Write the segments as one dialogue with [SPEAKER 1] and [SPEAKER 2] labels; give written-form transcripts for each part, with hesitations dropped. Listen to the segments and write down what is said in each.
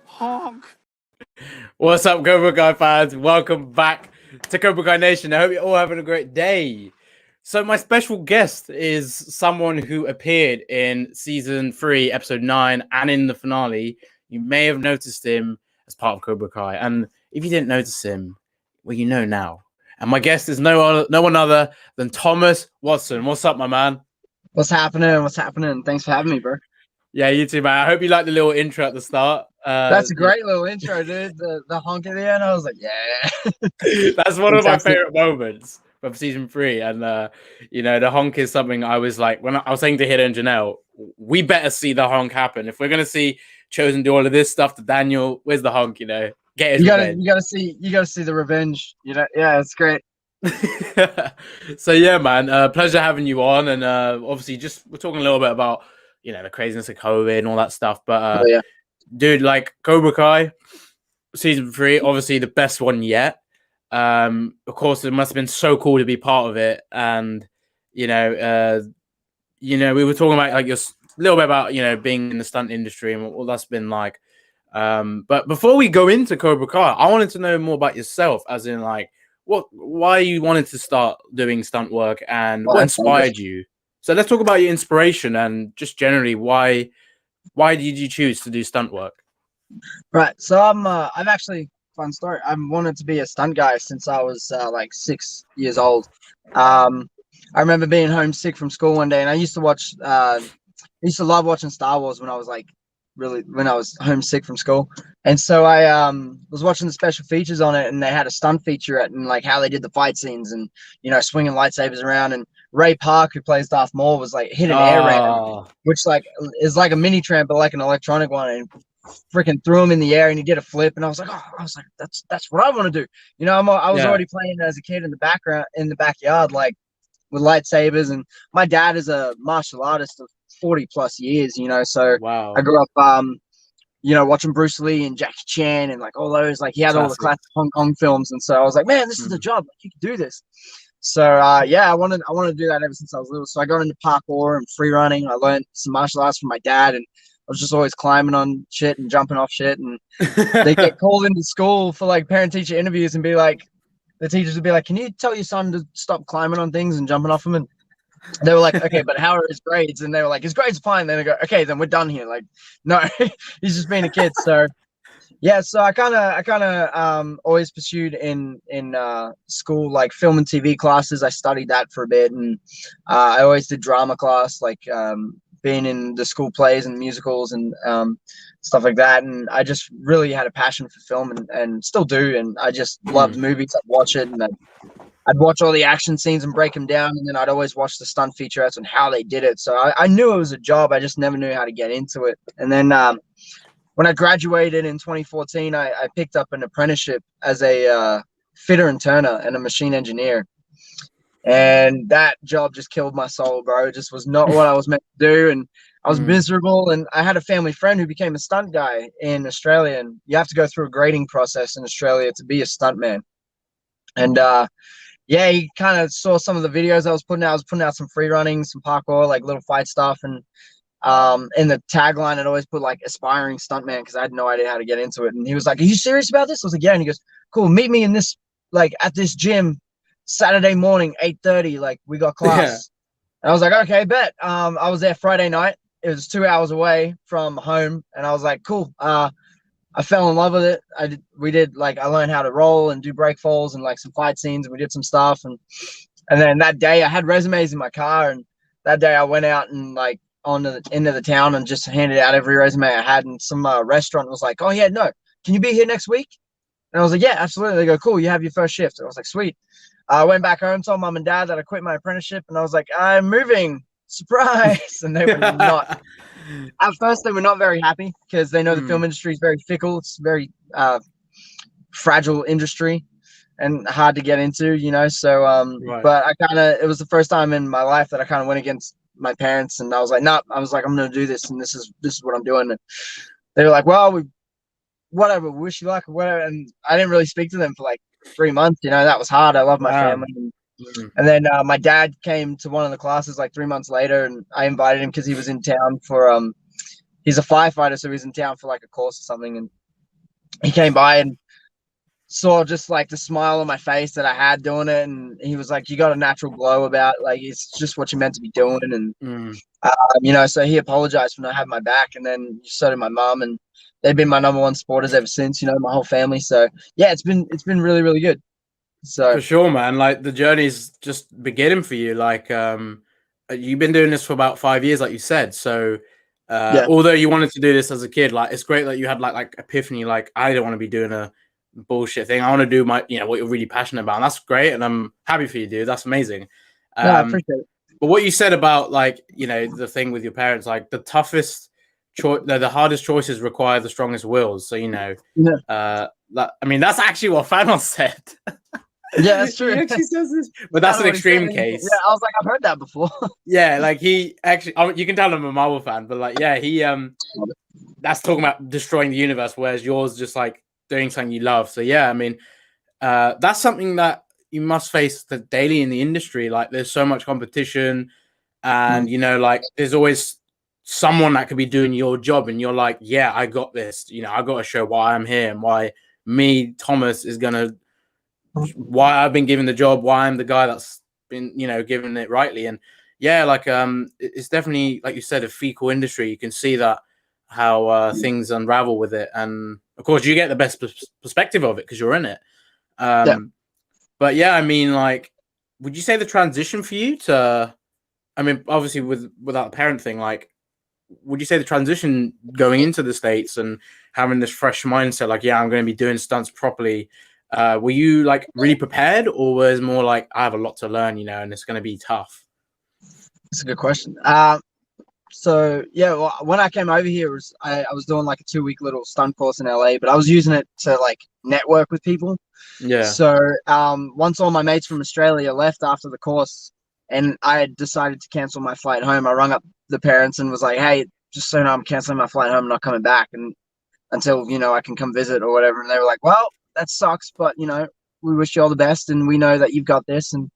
[SPEAKER 1] Honk. What's up, Cobra Kai fans? Welcome back to Cobra Kai Nation. I hope you're all having a great day. So my special guest is someone who appeared in season 3, episode 9, and in the finale. You may have noticed him as part of Cobra Kai, and if you didn't notice him, well, you know now. And my guest is no one other than Thomas Watson. What's up, my man?
[SPEAKER 2] What's happening? What's happening? Thanks for having me, bro.
[SPEAKER 1] Yeah, you too, man. I hope you liked the little intro at the start.
[SPEAKER 2] That's a great little intro, dude. The honk at the end, I was like, yeah.
[SPEAKER 1] That's one of my favorite moments of season 3. And, you know, the honk is something I was like, when I was saying to Hida and Janelle, we better see the honk happen. If we're going to see Chosen do all of this stuff to Daniel, where's the honk, you know? Get his revenge.
[SPEAKER 2] You gotta see the revenge. You know, yeah, it's great.
[SPEAKER 1] So, yeah, man, pleasure having you on. And obviously, we're talking a little bit about, you know, the craziness of COVID and all that stuff. But,
[SPEAKER 2] yeah.
[SPEAKER 1] Dude, like Cobra Kai season 3, obviously the best one yet. Of course, it must have been so cool to be part of it. And you know, we were talking about like a little bit about, you know, being in the stunt industry and what that's been like. But before we go into Cobra Kai, I wanted to know more about yourself, as in like why you wanted to start doing stunt work and what inspired you. So let's talk about your inspiration and just generally why did you choose to do stunt work?
[SPEAKER 2] Right. So I've actually, fun story. I've wanted to be a stunt guy since I was like 6 years old. I remember being homesick from school one day, and I used to love watching Star Wars when I was homesick from school. And so I was watching the special features on it, and they had a stunt featurette and like how they did the fight scenes and, you know, swinging lightsabers around. And Ray Park, who plays Darth Maul, was like hit an air ramp, which like is like a mini tramp, but like an electronic one, and freaking threw him in the air, and he did a flip. And I was like, that's what I want to do. You know, I was already playing as a kid in the backyard, like with lightsabers. And my dad is a martial artist of 40 plus years, you know, so
[SPEAKER 1] wow.
[SPEAKER 2] I grew up you know, watching Bruce Lee and Jackie Chan and like all those, like he had all the classic Hong Kong films. And so I was like, man, this is the job. Like, you can do this. So yeah, I wanted to do that ever since I was little. So I got into parkour and free running. I learned some martial arts from my dad, and I was just always climbing on shit and jumping off shit. And they get called into school for like parent-teacher interviews and be like, the teachers would be like, can you tell your son to stop climbing on things and jumping off them? And they were like, okay, but how are his grades? And they were like, his grades are fine. Then they go, okay, then we're done here. Like, no, he's just being a kid. So yeah, so I kind of always pursued in school, like film and TV classes. I studied that for a bit, and I always did drama class, like being in the school plays and musicals and stuff like that. And I just really had a passion for film and still do. And I just loved movies. I'd watch it, and I'd watch all the action scenes and break them down, and then I'd always watch the stunt featurettes and how they did it. So I knew it was a job. I just never knew how to get into it. And then when I graduated in 2014, I picked up an apprenticeship as a fitter and turner and a machine engineer. And that job just killed my soul, bro. It just was not what I was meant to do. And I was miserable. And I had a family friend who became a stunt guy in Australia. And you have to go through a grading process in Australia to be a stuntman. And yeah, he kind of saw some of the videos I was putting out. I was putting out some free running, some parkour, like little fight stuff. And in the tagline, I'd always put like aspiring stuntman, because I had no idea how to get into it. And he was like, are you serious about this? I was like, yeah. And he goes, cool, meet me in this, like at this gym Saturday morning, 8:30, like we got class. Yeah. And I was like, okay, bet. I was there Friday night. It was 2 hours away from home. And I was like, cool. I fell in love with it. I learned how to roll and do break falls and like some fight scenes. And we did some stuff. And then that day I had resumes in my car. And that day I went out and like into the town and just handed out every resume I had. And some restaurant was like, oh yeah, no, can you be here next week? And I was like, yeah, absolutely. They go, cool, you have your first shift. I was like, sweet. I went back home, told mom and dad that I quit my apprenticeship, and I was like, I'm moving. Surprise. And they were not. At first, they were not very happy, because they know the film industry is very fickle. It's very fragile industry and hard to get into, you know. So, right. But it was the first time in my life that I kind of went against my parents, and I was like, nah. I was like, I'm going to do this, and this is what I'm doing. And they were like, well, whatever, wish you luck or whatever. And I didn't really speak to them for like 3 months. That was hard. I love my
[SPEAKER 1] Wow.
[SPEAKER 2] family. And then my dad came to one of the classes like 3 months later, and I invited him because he was in town for he's a firefighter, so he was in town for like a course or something, and he came by and saw just like the smile on my face that I had doing it, and he was like, "You got a natural glow about it. Like it's just what you're meant to be doing." And so he apologized for not having my back, and then so did my mom, and they've been my number one supporters ever since. My whole family. So yeah, it's been really really good. So
[SPEAKER 1] for sure, man. Like the journey's just beginning for you. Like you've been doing this for about 5 years, like you said. So
[SPEAKER 2] yeah,
[SPEAKER 1] although you wanted to do this as a kid, like it's great that you had like epiphany. Like I don't want to be doing a bullshit thing. I want to do my what you're really passionate about, and that's great. And I'm happy for you, dude. That's amazing.
[SPEAKER 2] no, I appreciate it.
[SPEAKER 1] But what you said about like the thing with your parents, like the toughest choice, the hardest choices require the strongest wills. So that's actually what Fanon said.
[SPEAKER 2] Yeah, that's true.
[SPEAKER 1] He actually says this, but that's an extreme case.
[SPEAKER 2] Yeah, I was like, I've heard that before.
[SPEAKER 1] Yeah, like he actually, you can tell I'm a Marvel fan, but like, yeah, he that's talking about destroying the universe, whereas yours just like doing something you love. So yeah, I mean, that's something that you must face daily in the industry. Like, there's so much competition, and like there's always someone that could be doing your job, and you're like, yeah, I got this. I got to show why I'm here and why me, Thomas, why I've been given the job, why I'm the guy that's been, given it rightly. And yeah, like it's definitely, like you said, a fecal industry. You can see that how things unravel with it, and of course you get the best perspective of it because you're in it.
[SPEAKER 2] Yeah.
[SPEAKER 1] But yeah, I mean, like, would you say the transition for you to, I mean, obviously without the parent thing, like, would you say the transition going into the States and having this fresh mindset, like, yeah, I'm going to be doing stunts properly, were you like really prepared, or was it more like, I have a lot to learn, and it's going to be tough?
[SPEAKER 2] That's a good question. So yeah, well, when I came over here, I was doing like a 2-week little stunt course in LA, but I was using it to like network with people.
[SPEAKER 1] Yeah.
[SPEAKER 2] So once all my mates from Australia left after the course, and I had decided to cancel my flight home, I rung up the parents and was like, "Hey, just so you know, I'm canceling my flight home, I'm not coming back, and until I can come visit or whatever." And they were like, "Well, that sucks, but we wish you all the best, and we know that you've got this." And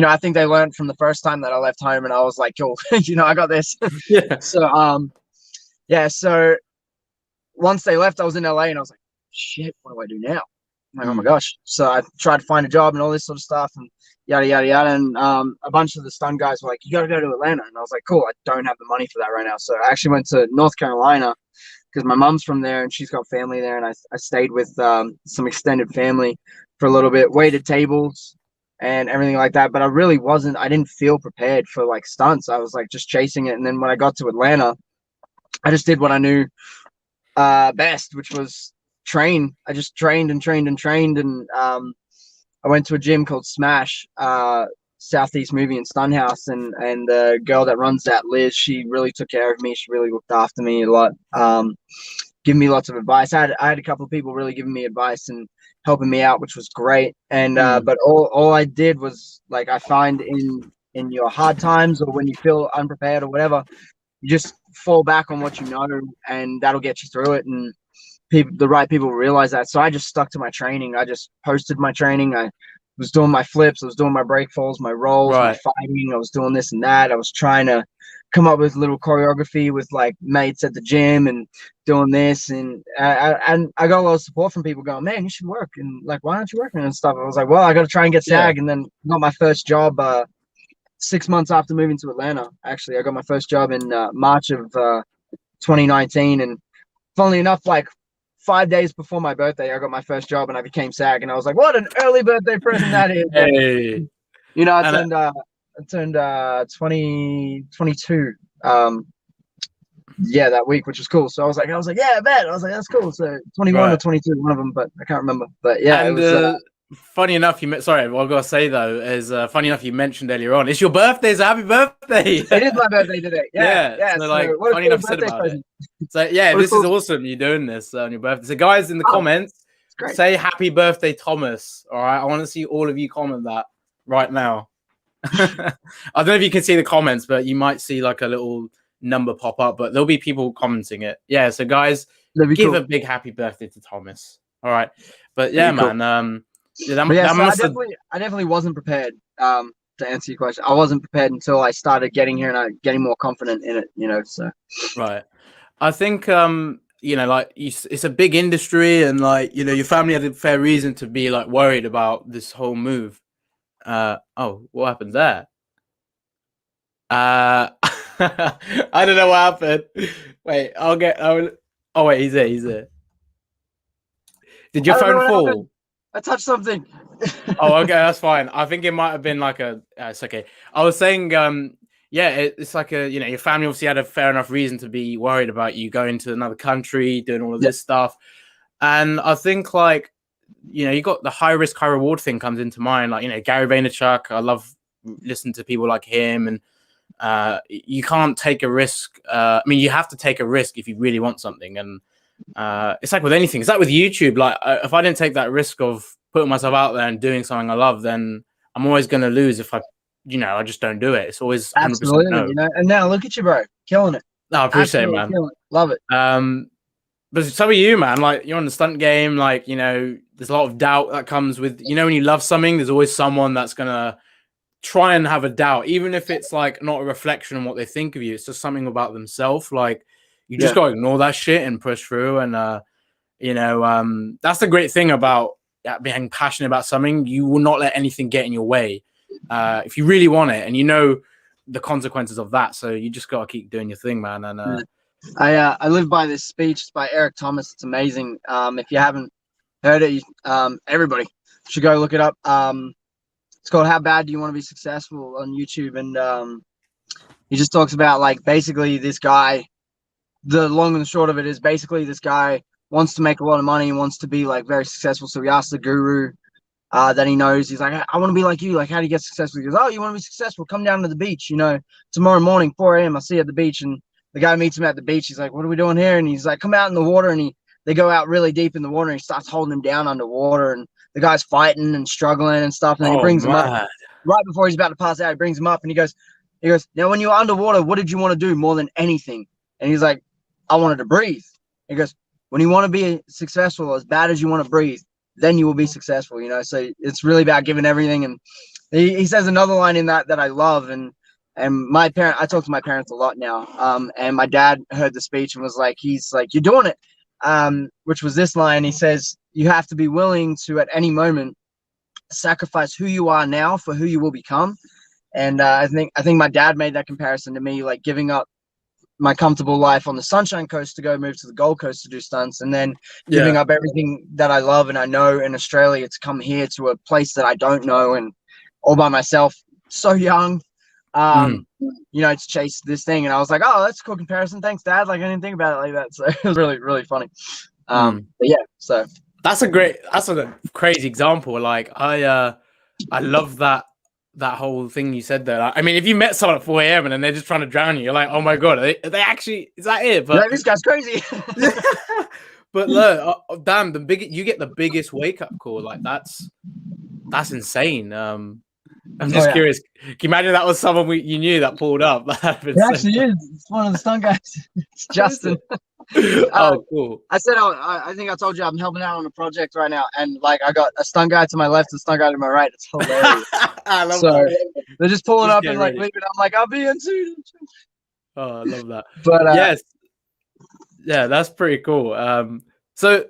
[SPEAKER 2] I think they learned from the first time that I left home, and I was like, "Cool, I got this."
[SPEAKER 1] Yeah.
[SPEAKER 2] So so once they left, I was in LA, and I was like, "Shit, what do I do now?" I'm like, "Oh my gosh!" So I tried to find a job and all this sort of stuff, and yada yada yada. And a bunch of the stun guys were like, "You got to go to Atlanta," and I was like, "Cool, I don't have the money for that right now." So I actually went to North Carolina because my mom's from there and she's got family there, and I stayed with some extended family for a little bit, waited tables and everything like that. But I didn't feel prepared for like stunts. I was like just chasing it. And then when I got to Atlanta, I just did what I knew best, which was train. I just trained and trained and trained. And I went to a gym called Smash, Southeast Movie and Stun House, and the girl that runs that, Liz, she really took care of me. She really looked after me a lot, giving me lots of advice. I had a couple of people really giving me advice and helping me out, which was great. And but all I did was, like, I find in your hard times or when you feel unprepared or whatever, you just fall back on what you know, and that'll get you through it. And the right people realize that. So I just stuck to my training. I just posted my training. I was doing my flips. I was doing my break falls, my rolls, my fighting. I was doing this and that. I was trying to come up with little choreography with like mates at the gym and doing this. And I got a lot of support from people going, "Man, you should work." And like, "Why aren't you working?" and stuff. I was like, "Well, I got to try and get SAG." And then got my first job 6 months after moving to Atlanta. Actually, I got my first job in March of 2019. And funnily enough, like 5 days before my birthday, I got my first job and I became SAG. And I was like, "What an early birthday present that is!"
[SPEAKER 1] Hey.
[SPEAKER 2] I turned 22 that week, which was cool. So I was like, "Yeah, I bet." I was like, "That's cool." So 21 or 22, one of them, but I can't remember. But yeah,
[SPEAKER 1] and
[SPEAKER 2] it was
[SPEAKER 1] funny enough, sorry, what I've got to say though is funny enough, you mentioned earlier on, it's your birthday, so happy birthday.
[SPEAKER 2] It is my birthday today. Yeah.
[SPEAKER 1] So like, funny enough said about it. So yeah, this is awesome. You're doing this on your birthday. So guys, in the comments, say happy birthday, Thomas. All right, I want to see all of you comment that right now. I don't know if you can see the comments, but you might see like a little number pop up, but there'll be people commenting it. Yeah, so guys, give
[SPEAKER 2] cool.
[SPEAKER 1] a big happy birthday to Thomas. All right, but yeah, man.
[SPEAKER 2] Yeah, I definitely wasn't prepared. To answer your question, I wasn't prepared until I started getting here and I getting more confident in it. So
[SPEAKER 1] right. I think like it's a big industry, and like your family had a fair reason to be like worried about this whole move. Oh, what happened there? I don't know what happened. Wait, oh wait, he's there. He's there. Did your phone fall?
[SPEAKER 2] I touched something.
[SPEAKER 1] Oh, okay, that's fine. I think it might have been like it's okay. I was saying, yeah, it's like your family obviously had a fair enough reason to be worried about you going to another country, doing all of this stuff. And I think like, you got the high risk, high reward thing comes into mind. Like, Gary Vaynerchuk, I love listening to people like him, and you can't take a risk. I mean, you have to take a risk if you really want something. And it's like with anything. It's like with YouTube. Like if I didn't take that risk of putting myself out there and doing something I love, then I'm always going to lose if I just don't do it. It's always 100%
[SPEAKER 2] absolutely,
[SPEAKER 1] no.
[SPEAKER 2] And now look at you, bro, killing it.
[SPEAKER 1] No, I appreciate it, man.
[SPEAKER 2] Love it.
[SPEAKER 1] But so are you, man. Like you're on the stunt game. Like there's a lot of doubt that comes with when you love something. There's always someone that's gonna try and have a doubt, even if it's like not a reflection on what they think of you. It's just something about themselves. Like you just gotta ignore that shit and push through. And that's the great thing about being passionate about something. You will not let anything get in your way if you really want it, and the consequences of that. So you just gotta keep doing your thing, man. And
[SPEAKER 2] I live by this speech. It's by Eric Thomas. It's amazing. If you haven't heard it, everybody should go look it up. It's called "How Bad Do You Want to Be Successful" on YouTube, and he just talks about like basically this guy. The long and the short of it is basically this guy wants to make a lot of money and wants to be like very successful. So he asks the guru that he knows. He's like, I want to be like you. Like, how do you get successful? He goes, oh, you want to be successful? Come down to the beach. Tomorrow morning, 4 a.m. I'll see you at the beach. And the guy meets him at the beach. He's like, what are we doing here? And he's like, come out in the water. And they go out really deep in the water and he starts holding him down underwater. And the guy's fighting and struggling and stuff. And then he brings him up right before he's about to pass out. He brings him up and he goes, now when you were underwater, what did you want to do more than anything? And he's like, I wanted to breathe. He goes, when you want to be successful as bad as you want to breathe, then you will be successful. So it's really about giving everything. And he says another line in that I love. And I talk to my parents a lot now. And my dad heard the speech and was like, he's like, you're doing it. Which was this line. He says, you have to be willing to, at any moment, sacrifice who you are now for who you will become. And I think my dad made that comparison to me, like giving up my comfortable life on the Sunshine Coast to go move to the Gold Coast to do stunts, and then giving up everything that I love and I know in Australia to come here to a place that I don't know and all by myself, so young, to chase this thing. And I was like, oh, that's a cool comparison. Thanks, Dad. Like I didn't think about it like that. So it was really, really funny. But yeah, so
[SPEAKER 1] that's a crazy example. Like I love that whole thing you said there. I mean, if you met someone at 4 a.m. and then they're just trying to drown you, you're like, oh my god, are they actually? Is that it? But
[SPEAKER 2] this guy's crazy.
[SPEAKER 1] But look, damn, you get the biggest wake up call. Like that's insane. I'm just curious. Can you imagine that was someone you knew that pulled up?
[SPEAKER 2] It actually is. It's one of the stunt guys. It's Justin.
[SPEAKER 1] Oh, cool.
[SPEAKER 2] I said, I think I told you I'm helping out on a project right now, and like I got a stunt guy to my left and a stunt guy to my right. It's hilarious.
[SPEAKER 1] I love that.
[SPEAKER 2] They're just pulling up and like leaving. I'm like, I'll be in soon.
[SPEAKER 1] Oh, I love that.
[SPEAKER 2] But
[SPEAKER 1] yes, yeah, that's pretty cool. So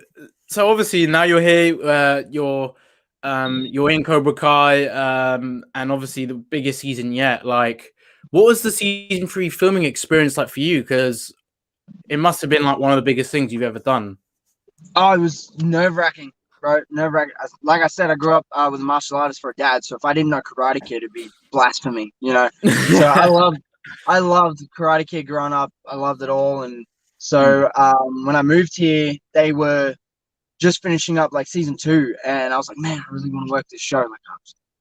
[SPEAKER 1] obviously now you're here. You're in Cobra Kai, and obviously the biggest season yet. Like, what was the season 3 filming experience like for you? Because it must have been like one of the biggest things you've ever done.
[SPEAKER 2] Oh, it was nerve-wracking, bro. Nerve-wracking. Like I said, I grew up with a martial artist for a dad, so if I didn't know Karate Kid, it'd be blasphemy, So I loved Karate Kid growing up. I loved it all, and so when I moved here, they were just finishing up like season 2, and I was like, man, I really want to work this show.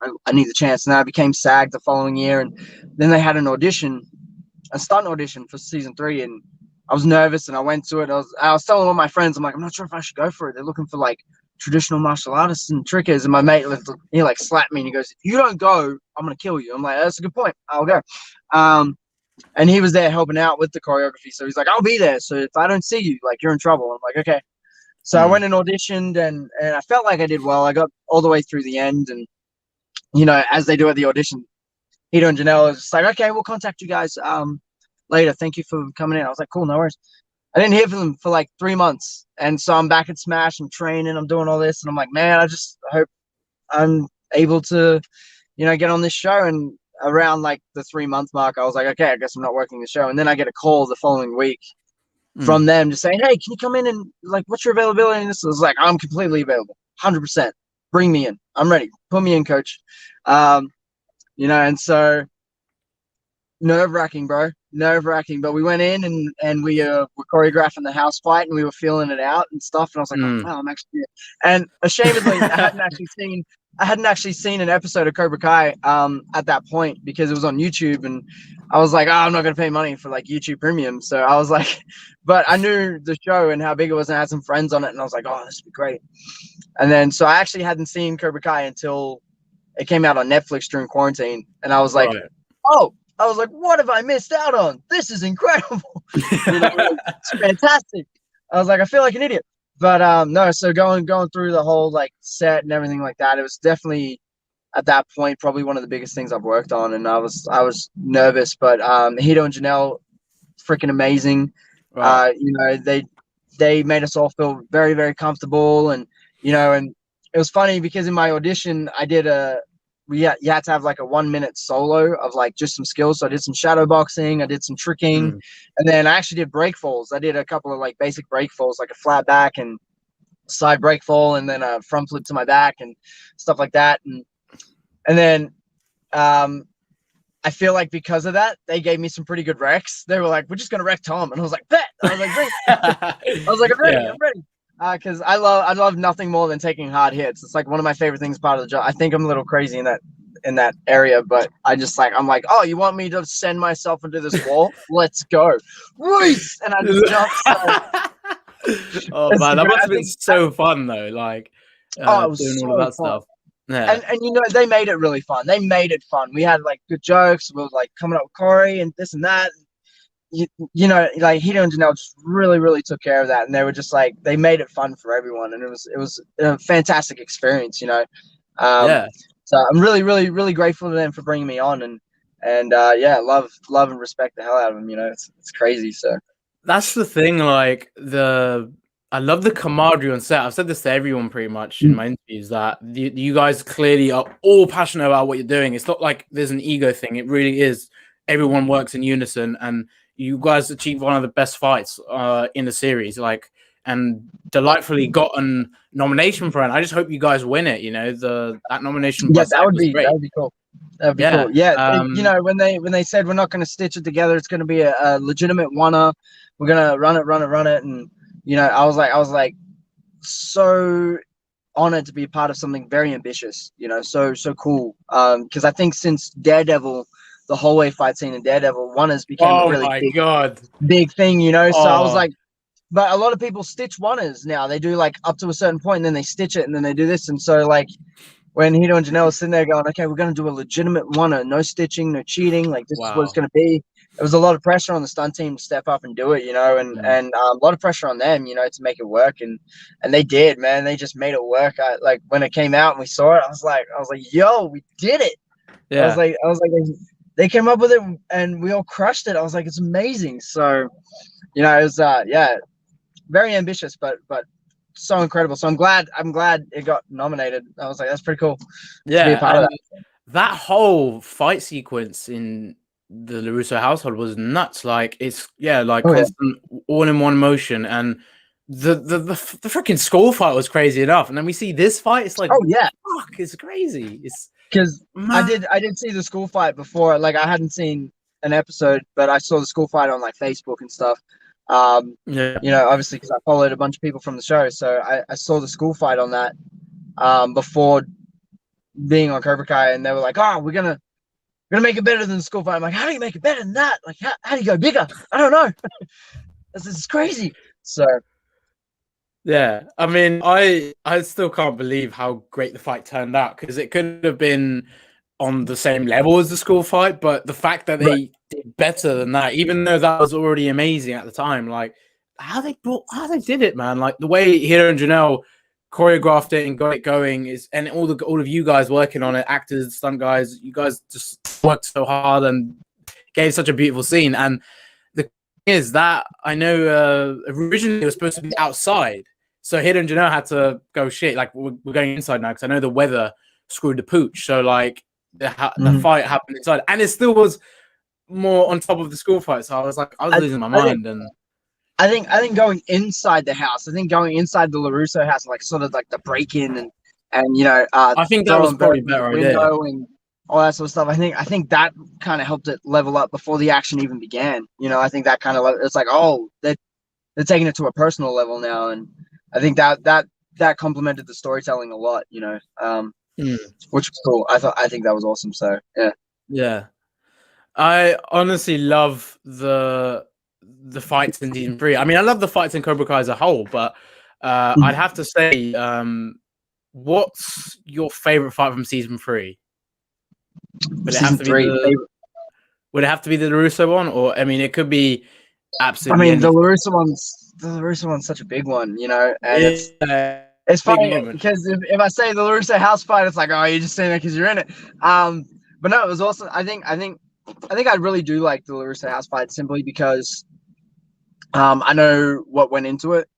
[SPEAKER 2] Like, I need the chance. And then I became SAG the following year, and then they had a stunt audition for season 3, and I was nervous and I went to it. I was telling all my friends, I'm like, I'm not sure if I should go for it. They're looking for like traditional martial artists and trickers. And my mate, he like slapped me and he goes, if you don't go, I'm going to kill you. I'm like, that's a good point. I'll go. and he was there helping out with the choreography. So he's like, I'll be there. So if I don't see you, like, you're in trouble. I'm like, okay. So I went and auditioned, and I felt like I did well. I got all the way through the end, and as they do at the audition, Hito and Janelle was just like, okay, we'll contact you guys later. Thank you for coming in. I was like, cool, no worries. I didn't hear from them for like 3 months, and so I'm back at Smash. I'm training. I'm doing all this, and I'm like, man, I just hope I'm able to, get on this show. And around like the 3 month mark, I was like, okay, I guess I'm not working the show. And then I get a call the following week from them just saying, hey, can you come in and like, what's your availability? And this was like, I'm completely available, 100%. Bring me in. I'm ready. Put me in, coach. And so nerve-wracking, bro. Nerve-wracking. But we went in and we were choreographing the house fight, and we were feeling it out and stuff. And I was like, oh, wow, I'm actually here. And ashamedly, I hadn't actually seen an episode of Cobra Kai at that point, because it was on YouTube, and I was like, I'm not going to pay money for like YouTube Premium. So I was like, but I knew the show and how big it was, and I had some friends on it, and I was like, oh, this would be great. And then so I actually hadn't seen Cobra Kai until it came out on Netflix during quarantine, and I was like, what have I missed out on? This is incredible. It's fantastic. I was like, I feel like an idiot. But no, so going through the whole like set and everything like that, it was definitely at that point probably one of the biggest things I've worked on, and I was nervous, but Hito and Janelle, freaking amazing.
[SPEAKER 1] Wow.
[SPEAKER 2] They made us all feel very, very comfortable, and and it was funny because in my audition I did you had to have like a 1 minute solo of like just some skills. So I did some shadow boxing, I did some tricking, and then I actually did break falls. I did a couple of like basic break falls, like a flat back and side break fall, and then a front flip to my back and stuff like that. And then I feel like because of that, they gave me some pretty good wrecks. They were like, we're just gonna wreck Tom, and I was like, bet. I was like, great. I was like, I'm ready. Yeah. I'm ready. Because I love nothing more than taking hard hits. It's like one of my favorite things part of the job. I think I'm a little crazy in that area, but I'm like, oh, you want me to send myself into this wall? Let's go. Reese! And I just jumped.
[SPEAKER 1] Oh man, that must have been so fun though. Like
[SPEAKER 2] it was
[SPEAKER 1] doing
[SPEAKER 2] so
[SPEAKER 1] all of that
[SPEAKER 2] fun.
[SPEAKER 1] stuff. Yeah.
[SPEAKER 2] And they made it really fun. They made it fun. We had like good jokes. We were like coming up with Corey and this and that. Like Hito and Janelle just really, really took care of that, and they were just like, they made it fun for everyone, and it was a fantastic experience,
[SPEAKER 1] Yeah.
[SPEAKER 2] So I'm really, really, really grateful to them for bringing me on, and love and respect the hell out of them. It's crazy. So
[SPEAKER 1] that's the thing. Like I love the camaraderie on set. I've said this to everyone pretty much in my interviews, that you guys clearly are all passionate about what you're doing. It's not like there's an ego thing. It really is. Everyone works in unison, and you guys achieved one of the best fights in the series, and delightfully got a nomination for it. I just hope you guys win it. That nomination.
[SPEAKER 2] Yeah, that would be cool. That would be cool. Yeah, when they said we're not going to stitch it together, it's going to be a legitimate winner. We're going to run it, and I was like so honored to be a part of something very ambitious. So cool. Because I think since Daredevil, the hallway fight scene in Daredevil, one became a really big thing, So I was like, but a lot of people stitch oneers now. They do like up to a certain point, and then they stitch it, and then they do this. And so like when Hito and Janelle was sitting there going, okay, we're going to do a legitimate oneer, no stitching, no cheating. Like this is what it's going to be. There was a lot of pressure on the stunt team to step up and do it, and a lot of pressure on them, to make it work. And they did, man. They just made it work. Like when it came out and we saw it, I was like, yo, we did it. Yeah. I was like, they came up with it and we all crushed it. I was like, it's amazing. So, it was very ambitious, but so incredible. So I'm glad it got nominated. I was like, that's pretty cool.
[SPEAKER 1] Yeah,
[SPEAKER 2] to be a part of that.
[SPEAKER 1] That whole fight sequence in the LaRusso household was nuts. Like it's constant all in one motion, and the freaking school fight was crazy enough. And then we see this fight. It's like, fuck, it's crazy. It's
[SPEAKER 2] because I did see the school fight before. Like I hadn't seen an episode, but I saw the school fight on like Facebook and stuff. Obviously because I followed a bunch of people from the show, so I saw the school fight on that before being on Cobra Kai, and they were like, oh, we're gonna make it better than the school fight. I'm like, how do you make it better than that? Like how do you go bigger? I don't know. This is crazy. So
[SPEAKER 1] yeah, I mean, I still can't believe how great the fight turned out, because it could have been on the same level as the school fight, but the fact that they did better than that, even though that was already amazing at the time, like how they did it, man. Like the way Hiro and Janelle choreographed it and got it going is, and all of you guys working on it, actors, stunt guys, you guys just worked so hard and gave such a beautiful scene. And the thing is that I know originally it was supposed to be outside, so Hiro and Janelle had to go shit. Like we're going inside now because I know the weather screwed the pooch. So like the fight happened inside, and it still was more on top of the school fight. So I was losing my mind. And
[SPEAKER 2] I think going inside the house, I think going inside the LaRusso house, like sort of like the break in and you know,
[SPEAKER 1] I think that was probably a better idea.
[SPEAKER 2] And all that sort of stuff. I think that kind of helped it level up before the action even began. You know, I think that kind of it's like, oh, they're taking it to a personal level now, and I think that complemented the storytelling a lot. You know, which was cool. I think that was awesome. So
[SPEAKER 1] yeah, I honestly love the fights in season 3. I mean, I love the fights in Cobra Kai as a whole, but I'd have to say, what's your favorite fight from season 3? Would it have to be would it have to be the LaRusso one, or I mean, it could be absolutely.
[SPEAKER 2] I mean, the LaRusso one's such a big one, you know, and it's funny because if I say the LaRusso house fight, it's like, oh, you're just saying that because you're in it. But no, it was awesome. I think I really do like the LaRusso house fight simply because I know what went into it,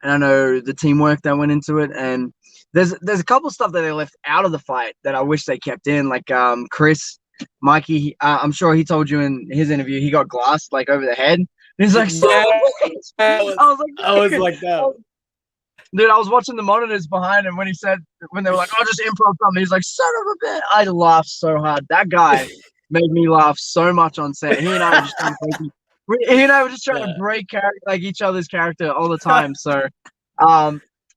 [SPEAKER 2] and I know the teamwork that went into it, and there's a couple stuff that they left out of the fight that I wish they kept in, like Chris, Mikey. I'm sure he told you in his interview he got glassed like over the head. And he's like, I was like that. Dude, I was watching the monitors behind him when they were like, "Oh, just improv something." He's like, "Son of a bitch!" I laughed so hard. That guy made me laugh so much on set. He and I were just trying to break like each other's character all the time. So,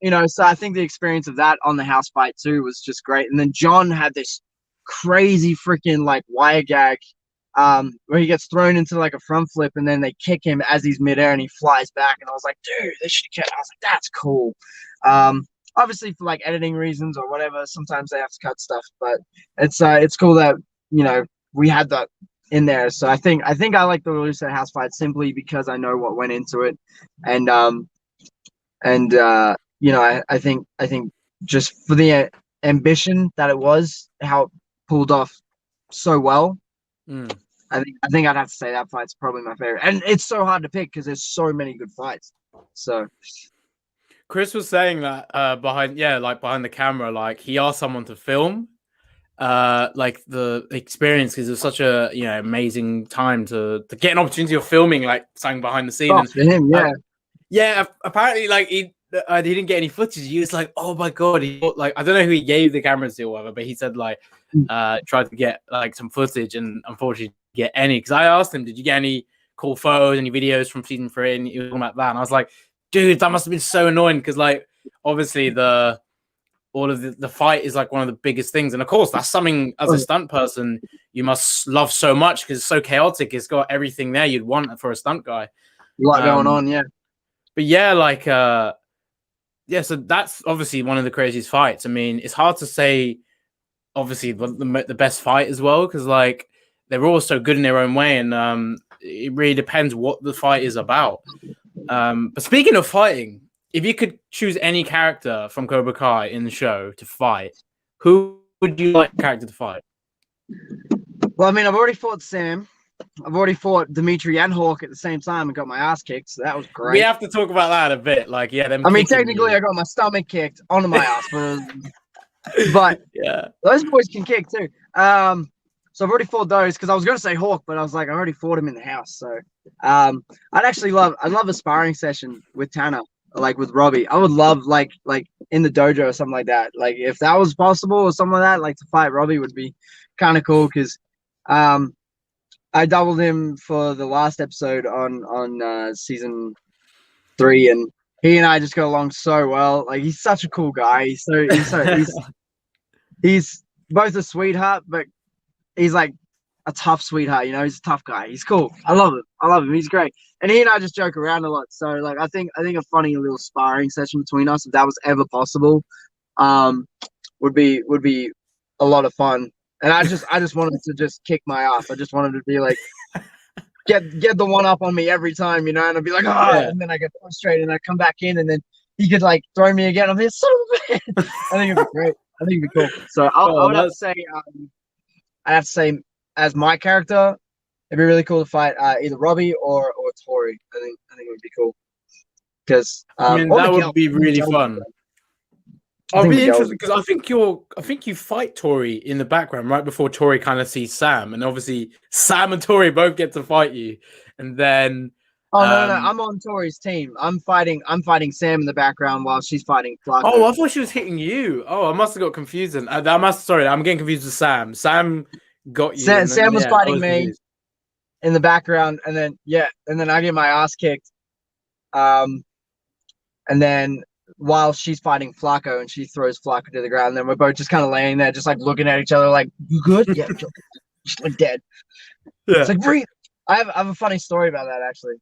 [SPEAKER 2] you know, so I think the experience of that on the house fight too was just great. And then John had this crazy freaking like wire gag where he gets thrown into like a front flip and then they kick him as he's midair and he flies back. And I was like, dude, they should have kept. I was like, that's cool. Obviously for like editing reasons or whatever, sometimes they have to cut stuff, but it's cool that, you know, we had that in there. So I think I like the LaRusso house fight simply because I know what went into it, and you know, I think just for the ambition that it was, how it pulled off so well. I think I'd have to say that fight's probably my favorite, and it's so hard to pick because there's so many good fights. So
[SPEAKER 1] Chris was saying that behind the camera, like he asked someone to film like the experience because it was such a, you know, amazing time to get an opportunity of filming like something behind the scene.
[SPEAKER 2] For him,
[SPEAKER 1] apparently like he didn't get any footage. He was like, oh my god, I don't know who he gave the cameras to or whatever, but he said like tried to get like some footage and unfortunately didn't get any, because I asked him, did you get any cool photos, any videos from season 3, and he was talking about that, and I was like, dude, that must have been so annoying because like obviously all of the fight is like one of the biggest things, and of course that's something as a stunt person you must love so much because it's so chaotic. It's got everything there you'd want for a stunt guy.
[SPEAKER 2] A lot going on, yeah.
[SPEAKER 1] But yeah, like so that's obviously one of the craziest fights. I mean, it's hard to say obviously the best fight as well because like they're all so good in their own way, and it really depends what the fight is about. But speaking of fighting, if you could choose any character from Cobra Kai in the show to fight, who would you like character to fight?
[SPEAKER 2] Well, I mean, I've already fought Sam. I've already fought Dimitri and Hawk at the same time and got my ass kicked, so that was great.
[SPEAKER 1] We have to talk about that a bit. Like, yeah,
[SPEAKER 2] I mean, technically, I got my stomach kicked onto my ass, but
[SPEAKER 1] yeah,
[SPEAKER 2] those boys can kick too. So I've already fought those because I was going to say Hawk, but I was like, I already fought him in the house. So I'd love a sparring session with Tanner, like with Robbie. I would love like in the dojo or something like that. Like if that was possible or something like that, like to fight Robbie would be kind of cool because I doubled him for the last episode on season 3, and he and I just got along so well. Like he's such a cool guy. He's both a sweetheart, but he's like a tough sweetheart. You know, he's a tough guy. He's cool. I love him. He's great. And he and I just joke around a lot. So like I think a funny little sparring session between us, if that was ever possible, would be a lot of fun. and I just wanted to just kick my ass. I just wanted to be like, get the one up on me every time, and I'd be like, and then I get frustrated and I come back in, and then he could like throw me again. I'm like, son of a man. I think it'd be great. I think it'd be cool. So I would have to say, as my character, it'd be really cool to fight either Robbie or Tori. I think it would be cool because
[SPEAKER 1] that would be really fun. I'll be interested because I think you fight Tori in the background right before Tori kind of sees Sam, and obviously Sam and Tori both get to fight you, and then
[SPEAKER 2] no, I'm on Tori's team. I'm fighting Sam in the background while she's fighting Flacco.
[SPEAKER 1] Oh, I thought she was hitting you. Oh, I must have got confused. Sorry, I'm getting confused with Sam. Sam got you.
[SPEAKER 2] Sam was fighting me in the background, and then I get my ass kicked. And then while she's fighting Flacco, and she throws Flacco to the ground, and then we're both just kind of laying there, just like looking at each other, like, "You good?" Yeah, just like dead. Yeah. It's like breathe. I have a funny story about that actually.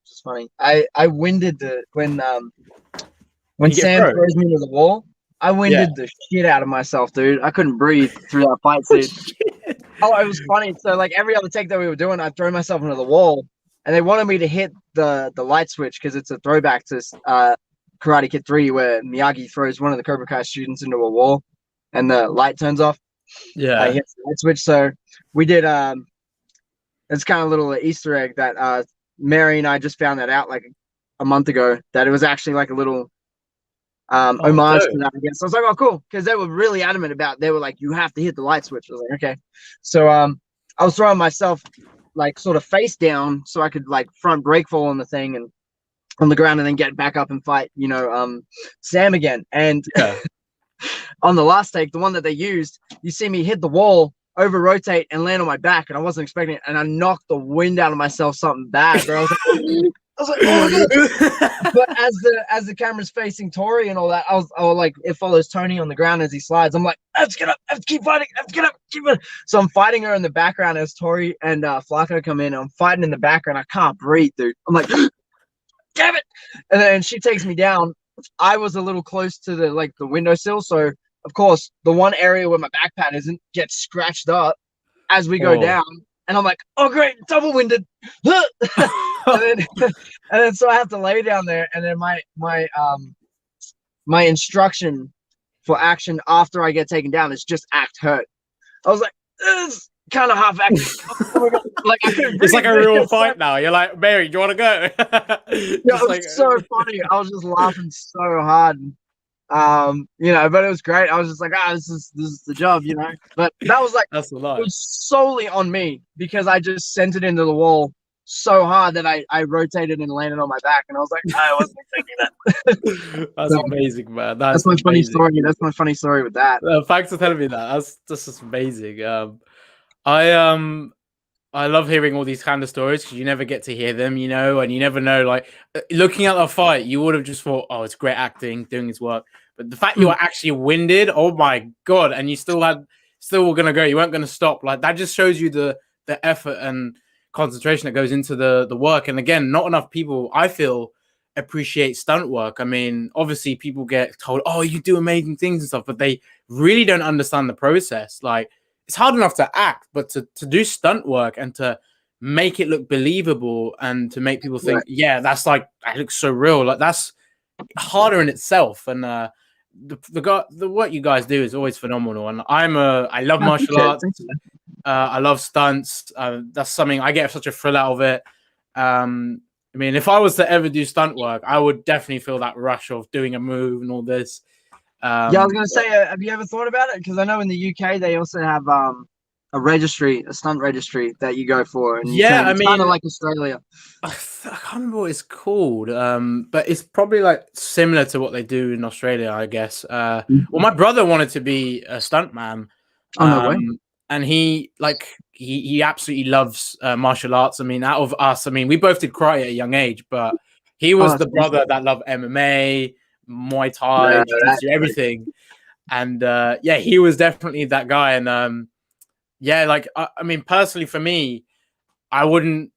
[SPEAKER 2] It's funny. I winded when Sam throws me to the wall. I winded the shit out of myself, dude. I couldn't breathe through that fight scene. Oh, it was funny. So like every other take that we were doing, I'd throw myself into the wall, and they wanted me to hit the light switch because it's a throwback to Karate Kid 3 where Miyagi throws one of the Cobra Kai students into a wall and the light turns off.
[SPEAKER 1] Yeah.
[SPEAKER 2] I hit the light switch. So we did it's kind of a little Easter egg that Mary and I just found that out like a month ago, that it was actually like a little homage to that, I guess. So I was like, oh, cool. Because they were really adamant about, they were like, you have to hit the light switch. I was like, okay. So I was throwing myself like sort of face down so I could like front break fall on the thing and on the ground and then get back up and fight, Sam again. And on the last take, the one that they used, you see me hit the wall, over rotate and land on my back, and I wasn't expecting it, and I knocked the wind out of myself something bad, bro. I was like, oh my God. But as the camera's facing Tori and all that, I was like, it follows Tony on the ground as he slides. I'm like, I have to get up, I have to keep fighting, I have to get up, keep fighting. So I'm fighting her in the background as Tori and Flacco come in, and I'm fighting in the background. I can't breathe, dude. I'm like, damn it. And then she takes me down. I was a little close to the windowsill, so of course the one area where my back pad isn't gets scratched up as we go down, and I'm like, oh great, double winded. and then so I have to lay down there, and then my instruction for action after I get taken down is just act hurt. I was like, this kind of half acting. Like
[SPEAKER 1] it's like a real fight now. You're like, Mary, do you want to go?
[SPEAKER 2] It was so funny. I was just laughing so hard. But it was great. I was just like, this is the job, But that was like,
[SPEAKER 1] that's a lot.
[SPEAKER 2] It was solely on me because I just sent it into the wall so hard that I rotated and landed on my back, and I was like, I wasn't thinking that.
[SPEAKER 1] That's amazing, man.
[SPEAKER 2] That's my funny story. That's my funny story with that.
[SPEAKER 1] Thanks for telling me that. That's just amazing. I love hearing all these kind of stories because you never get to hear them, and you never know. Like looking at the fight, you would have just thought, "Oh, it's great acting, doing his work." But the fact you were actually winded, oh my God, and you still were gonna go. You weren't gonna stop. Like that just shows you the effort and concentration that goes into the work. And again, not enough people, I feel, appreciate stunt work. I mean, obviously, people get told, "Oh, you do amazing things and stuff," but they really don't understand the process. Like. It's hard enough to act, but to do stunt work and to make it look believable and to make people think, that looks so real. Like that's harder in itself. And the work you guys do is always phenomenal. And I love martial arts. I love stunts. That's something I get such a thrill out of it. I mean, if I was to ever do stunt work, I would definitely feel that rush of doing a move and all this.
[SPEAKER 2] I was going to say, have you ever thought about it? Because I know in the UK they also have a stunt registry that you go for. And it's kind of like Australia.
[SPEAKER 1] I can't remember what it's called, but it's probably like similar to what they do in Australia, I guess. Well, my brother wanted to be a stuntman.
[SPEAKER 2] Oh, no way.
[SPEAKER 1] And he absolutely loves martial arts. I mean, out of us, we both did karate at a young age, but he was the brother that loved MMA, Muay Thai, everything. And he was definitely that guy. And personally for me, I wouldn't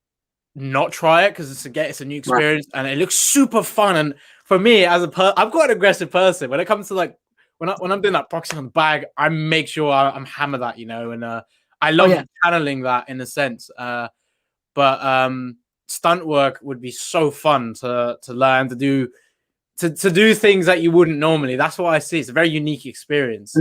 [SPEAKER 1] not try it because it's a new experience and it looks super fun. And for me, I've got an aggressive person when it comes to like when I'm doing that boxing on the bag, I make sure I'm hammer that, you know, and I love channeling that in a sense. But stunt work would be so fun to learn to do. To do things that you wouldn't normally. That's what I see. It's a very unique experience.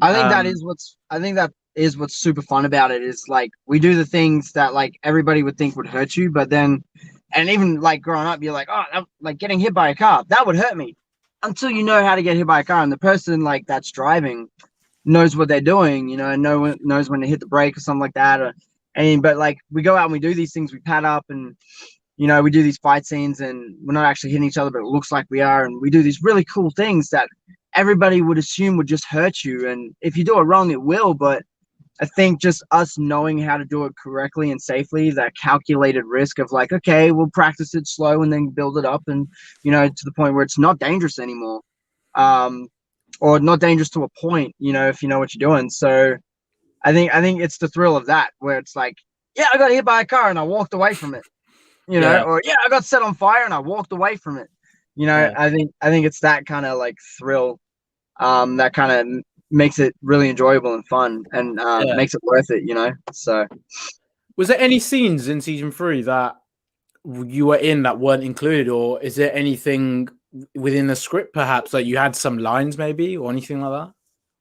[SPEAKER 2] I think that is what's super fun about it, is like we do the things that like everybody would think would hurt you, but then, and even like growing up, you're like, oh, like getting hit by a car, that would hurt me, until you know how to get hit by a car, and the person like that's driving knows what they're doing, you know, and knows when to hit the brake or something like that. But like we go out and we do these things, we pad up, and you know, we do these fight scenes and we're not actually hitting each other, but it looks like we are. And we do these really cool things that everybody would assume would just hurt you. And if you do it wrong, it will. But I think just us knowing how to do it correctly and safely, that calculated risk of like, okay, we'll practice it slow and then build it up. And, you know, to the point where it's not dangerous anymore, or not dangerous to a point, you know, if you know what you're doing. So I think it's the thrill of that, where it's like, yeah, I got hit by a car and I walked away from it. You know, or I got set on fire and I walked away from it. You know, I think it's that kind of like thrill, that kind of makes it really enjoyable and fun, and makes it worth it. You know, so
[SPEAKER 1] was there any scenes in season 3 that you were in that weren't included, or is there anything within the script perhaps that you had some lines maybe or anything like that?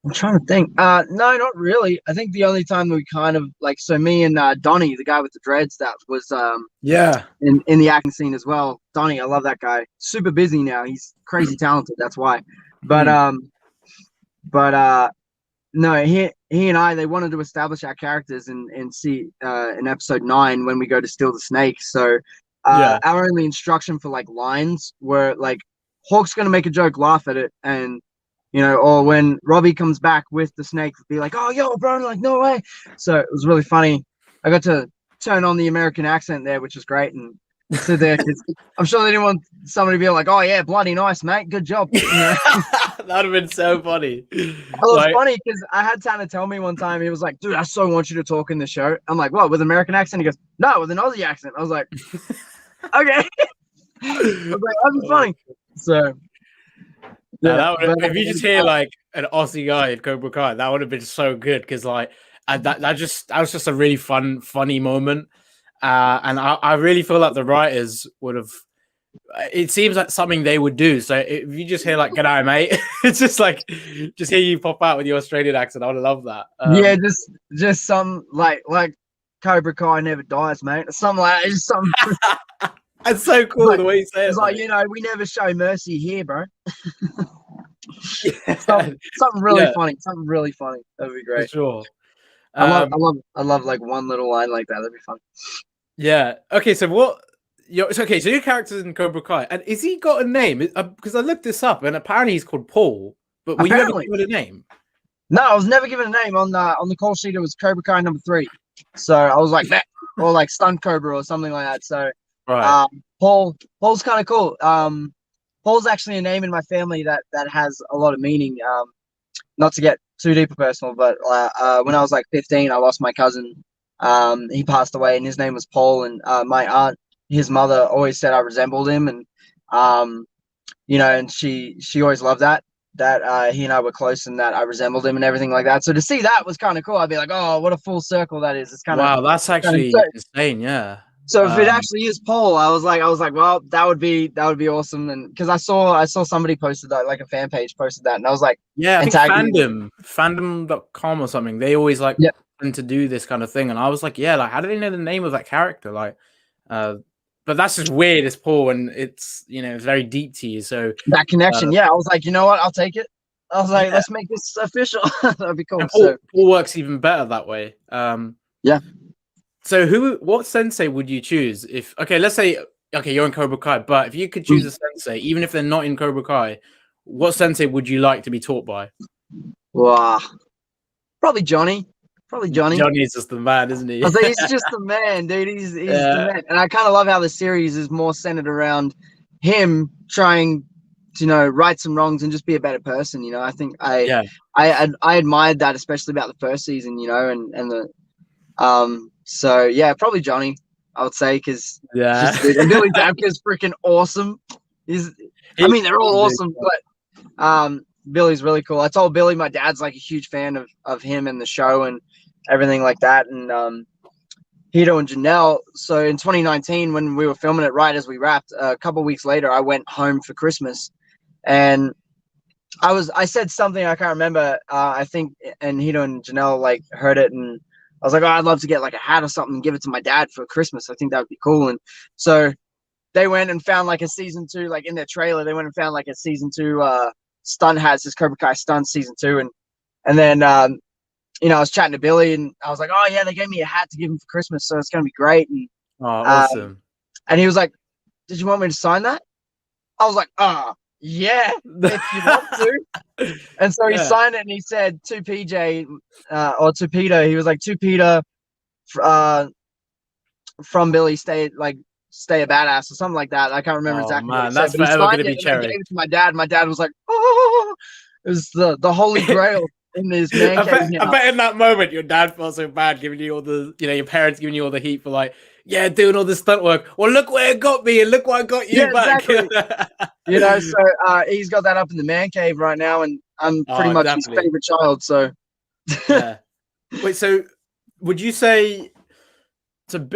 [SPEAKER 2] I'm trying to think. No, not really. I think the only time we kind of like, so me and Donnie, the guy with the dreads, that was in the acting scene as well. Donnie, I love that guy. Super busy now. He's crazy talented. That's why. But no, he and I, they wanted to establish our characters in episode 9 when we go to steal the snake. So our only instruction for like lines were like, Hawk's gonna make a joke, laugh at it, and you know, or when Robbie comes back with the snake, be like, "Oh, yo, bro!" Like, no way. So it was really funny. I got to turn on the American accent there, which was great, and sit there. I'm sure they didn't want somebody to be like, "Oh yeah, bloody nice, mate, good job." You know?
[SPEAKER 1] That'd have been so funny.
[SPEAKER 2] It was funny because I had Tanner tell me one time, he was like, "Dude, I so want you to talk in the show." I'm like, "What, with an American accent?" He goes, "No, with an Aussie accent." I was like, "Okay." I was like, "That'd be funny." So.
[SPEAKER 1] Yeah, if you just hear like an Aussie guy in Cobra Kai, that would have been so good, because like that was just a really funny moment, and I really feel like the writers would have. It seems like something they would do. So if you just hear like "G'day, mate," it's just like just hear you pop out with your Australian accent. I would love that.
[SPEAKER 2] Yeah, just some like Cobra Kai never dies, mate. Something like that. Just something.
[SPEAKER 1] That's so cool, like, the way you say it.
[SPEAKER 2] It's like, you know, we never show mercy here, bro. something really funny. Something really funny. That'd be great.
[SPEAKER 1] For sure.
[SPEAKER 2] I love like one little line like that. That'd be fun.
[SPEAKER 1] Yeah. Okay. So so your character's in Cobra Kai, and is he got a name? Because I looked this up, and apparently he's called Paul. But were you ever given a name?
[SPEAKER 2] No, I was never given a name on the call sheet. It was Cobra Kai number 3. So I was like that, or like Stunt Cobra or something like that. So.
[SPEAKER 1] Right.
[SPEAKER 2] Paul's kind of cool. Paul's actually a name in my family that has a lot of meaning. Not to get too deep or personal, but when I was like 15, I lost my cousin. He passed away, and his name was Paul. And my aunt, his mother, always said I resembled him, and you know, and she always loved that he and I were close, and that I resembled him and everything like that. So to see that was kind of cool. I'd be like, oh, what a full circle that is. It's kind of
[SPEAKER 1] wow. That's actually insane. Yeah.
[SPEAKER 2] So if it actually is Paul, I was like, well, that would be awesome. And because I saw somebody posted that, like a fan page posted that, and I was like,
[SPEAKER 1] yeah, I think fandom.com or something. They always like tend to do this kind of thing, and I was like, yeah, like how do they know the name of that character? Like, but that's just weird. It's Paul, and it's, you know, it's very deep to you. So
[SPEAKER 2] that connection, I was like, you know what, I'll take it. I was like, let's make this official. That'd be cool.
[SPEAKER 1] Paul works even better that way.
[SPEAKER 2] Yeah.
[SPEAKER 1] So what sensei would you choose if, let's say, you're in Cobra Kai, but if you could choose a sensei, even if they're not in Cobra Kai, what sensei would you like to be taught by?
[SPEAKER 2] Wow. Probably Johnny.
[SPEAKER 1] Johnny's just the man, isn't he?
[SPEAKER 2] I think he's just the man, dude. He's the man. And I kind of love how the series is more centered around him trying to, you know, right some wrongs and just be a better person. You know, I think I admired that, especially about the first season, you know, and the so yeah, probably Johnny, I would say, because and Billy Dabka's freaking awesome. They're all awesome, but Billy's really cool. I told Billy my dad's like a huge fan of him and the show and everything like that. And Hito and Janelle. So in 2019, when we were filming it right as we wrapped, a couple of weeks later, I went home for Christmas, and I said something I can't remember. I think, and Hito and Janelle like heard it, and I was like, oh, I'd love to get like a hat or something and give it to my dad for Christmas. I think that would be cool. And so they went and found like a season 2, like in their trailer, they went and found like a season 2 stunt hats, this Cobra Kai Stunts season 2, and then you know, I was chatting to Billy, and I was like, oh yeah, they gave me a hat to give him for Christmas, so it's gonna be great. And
[SPEAKER 1] awesome.
[SPEAKER 2] And he was like, did you want me to sign that? I was like, yeah, if you want to. And so he signed it, and he said to PJ or to Peter, he was like, to Peter from Billy, stay a badass or something like that. I can't remember exactly.
[SPEAKER 1] Man, that's forever gonna be cherished.
[SPEAKER 2] I gave it to my dad. My dad was like, oh, it was the holy grail. In his man
[SPEAKER 1] I bet in that moment your dad felt so bad giving you all the, you know, your parents giving you all the heat for like, yeah, doing all this stunt work. Well, look where it got me, and look what I got you back.
[SPEAKER 2] Exactly. You know, so he's got that up in the man cave right now, and I'm pretty much his favorite child. So,
[SPEAKER 1] yeah. Wait, so would you say?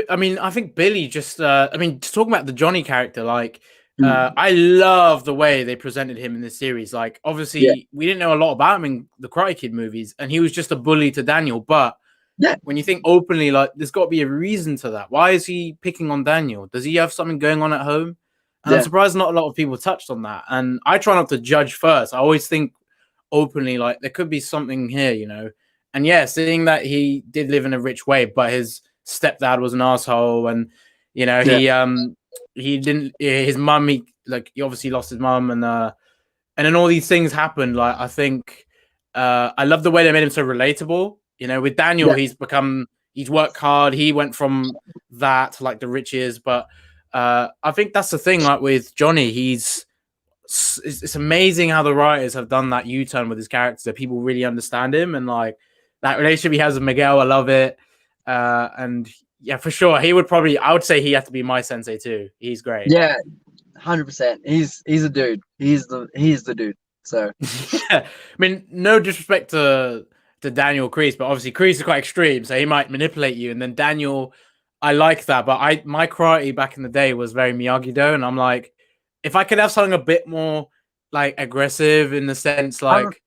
[SPEAKER 1] I mean, I think Billy just. I mean, talking about the Johnny character, like. I love the way they presented him in this series. Like, obviously, we didn't know a lot about him in the Karate Kid movies, and he was just a bully to Daniel. But when you think openly, like, there's got to be a reason to that. Why is he picking on Daniel? Does he have something going on at home? And I'm surprised not a lot of people touched on that. And I try not to judge first. I always think openly, like, there could be something here, you know? And yeah, seeing that he did live in a rich way, but his stepdad was an asshole, and, you know, he didn't, his mum, he obviously lost his mum, and then all these things happened. Like, I think I love the way they made him so relatable. You know, with Daniel, he's worked hard. He went from that to like the riches, but I think that's the thing. Like with Johnny, it's amazing how the writers have done that U-turn with his character, that people really understand him, and like that relationship he has with Miguel. I love it, and yeah, for sure. I would say he has to be my sensei too. He's great.
[SPEAKER 2] Yeah, 100%. He's a dude. He's the dude. So
[SPEAKER 1] I mean, no disrespect to Daniel Kreese, but obviously Kreese is quite extreme, so he might manipulate you. And then Daniel, I like that, but my karate back in the day was very Miyagi-Do, and I'm like, if I could have something a bit more like aggressive in the sense like.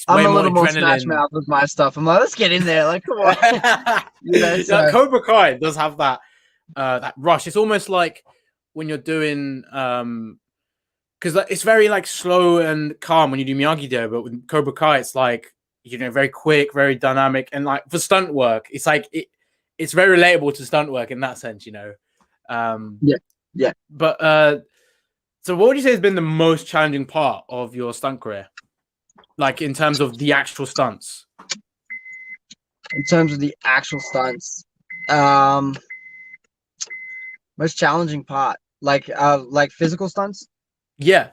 [SPEAKER 2] I'm a little more smash mouth with my stuff. I'm like, let's get in there. Like, come on.
[SPEAKER 1] You know, so Cobra Kai does have that that rush. It's almost like when you're doing because it's very like slow and calm when you do Miyagi-Do, but with Cobra Kai, it's like, you know, very quick, very dynamic, and like for stunt work, it's like it's very relatable to stunt work in that sense, you know.
[SPEAKER 2] Yeah.
[SPEAKER 1] But so what would you say has been the most challenging part of your stunt career? Like in terms of the actual stunts.
[SPEAKER 2] In terms of the actual stunts, most challenging part, like physical stunts.
[SPEAKER 1] Yeah.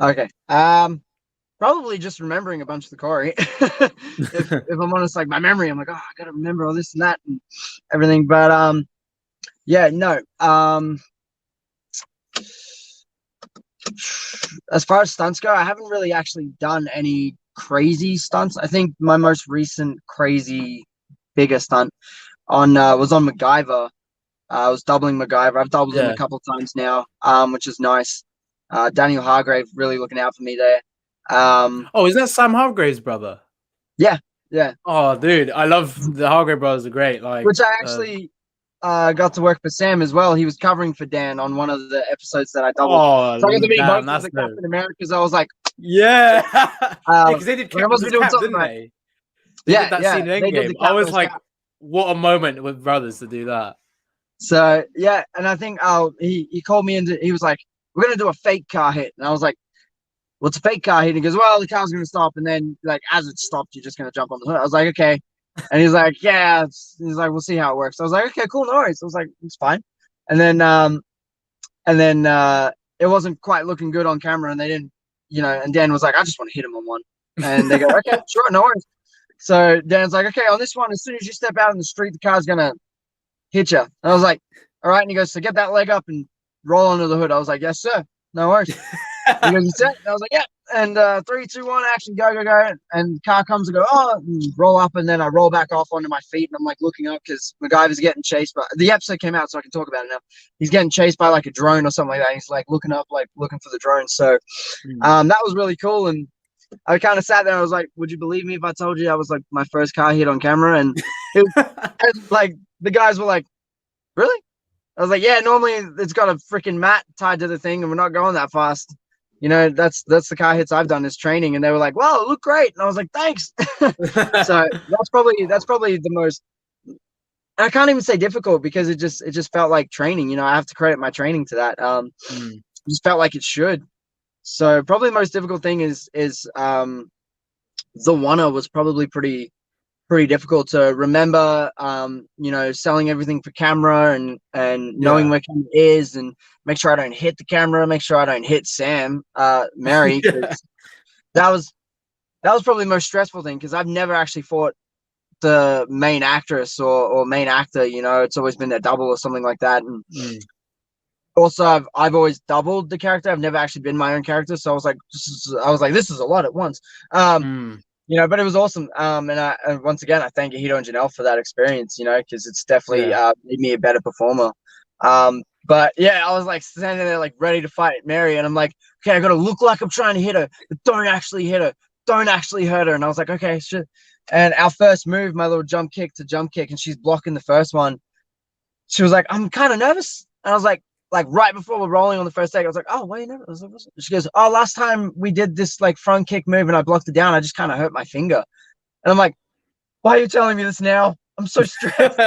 [SPEAKER 2] Okay. Probably just remembering a bunch of the Corey. if I'm honest, like my memory, I'm like, oh, I gotta remember all this and that and everything. But yeah, no. As far as stunts go, I haven't really actually done any crazy stunts. I think my most recent crazy bigger stunt was on MacGyver. I was doubling MacGyver. I've doubled him a couple of times now, which is nice. Daniel Hargrave really looking out for me there.
[SPEAKER 1] Is that Sam Hargrave's brother?
[SPEAKER 2] Yeah.
[SPEAKER 1] Oh, dude, I love the Hargrave brothers. Are great. Like,
[SPEAKER 2] which I actually got to work for Sam as well. He was covering for Dan on one of the episodes that I doubled.
[SPEAKER 1] Oh,
[SPEAKER 2] so I got to meet both of the Captain Americas. I was like,
[SPEAKER 1] yeah, because they did Captain's Cap, didn't they? They did that scene in Endgame. I was like, what a moment with brothers to do that.
[SPEAKER 2] So yeah, and I think he called me into. He was like, "We're gonna do a fake car hit," and I was like, "What's a fake car hit?" And he goes, "Well, the car's gonna stop, and then like as it stopped, you're just gonna jump on the hood." I was like, "Okay," and he's like, "Yeah." He's like, "We'll see how it works." I was like, "Okay, cool, no worries." I was like, "It's fine," and then it wasn't quite looking good on camera, and they didn't, you know. And Dan was like, "I just want to hit him on one," and they go, "Okay, sure, no worries." So Dan's like, "Okay, on this one, as soon as you step out in the street, the car's gonna hit you." And I was like, "All right." And he goes, "So get that leg up and roll under the hood." I was like, "Yes, sir. No worries." He goes, "You set?" And I was like, "Yeah." and 3, 2, 1, action, go, go, go. And car comes and go, oh, and roll up, and then I roll back off onto my feet, and I'm like looking up because MacGyver's getting chased by the episode came out, so I can talk about it now. He's getting chased by like a drone or something like that. He's like looking up, like looking for the drone. So that was really cool. And I kind of sat there and I was like, would you believe me if I told you I was like my first car hit on camera? And it was, and, like the guys were like, really? I was like, yeah, normally it's got a freaking mat tied to the thing and we're not going that fast. You know, that's the car hits I've done is training. And they were like, wow, it looked great. And I was like, thanks. So that's probably the most, I can't even say difficult because it just felt like training. You know, I have to credit my training to that. It just felt like it should. So probably the most difficult thing is the one was probably pretty difficult to remember. You know, selling everything for camera and knowing where camera is and make sure I don't hit the camera, make sure I don't hit Sam, Mary. That was probably the most stressful thing because I've never actually fought the main actress or main actor. You know, it's always been their double or something like that. And also, I've always doubled the character. I've never actually been my own character, so I was like, this is a lot at once. You know, but it was awesome. And once again, I thank Hito and Janelle for that experience. You know, because it's definitely made me a better performer. But yeah, I was like standing there, like ready to fight Mary, and I'm like, okay, I got to look like I'm trying to hit her, but don't actually hit her, don't actually hurt her. And I was like, okay, shit. And our first move, my little jump kick, and she's blocking the first one. She was like, I'm kind of nervous, and I was like right before we're rolling on the first take, I was like, oh, why are you nervous? She goes, oh, last time we did this like front kick move and I blocked it down, I just kind of hurt my finger. And I'm like, why are you telling me this now? I'm so stressed.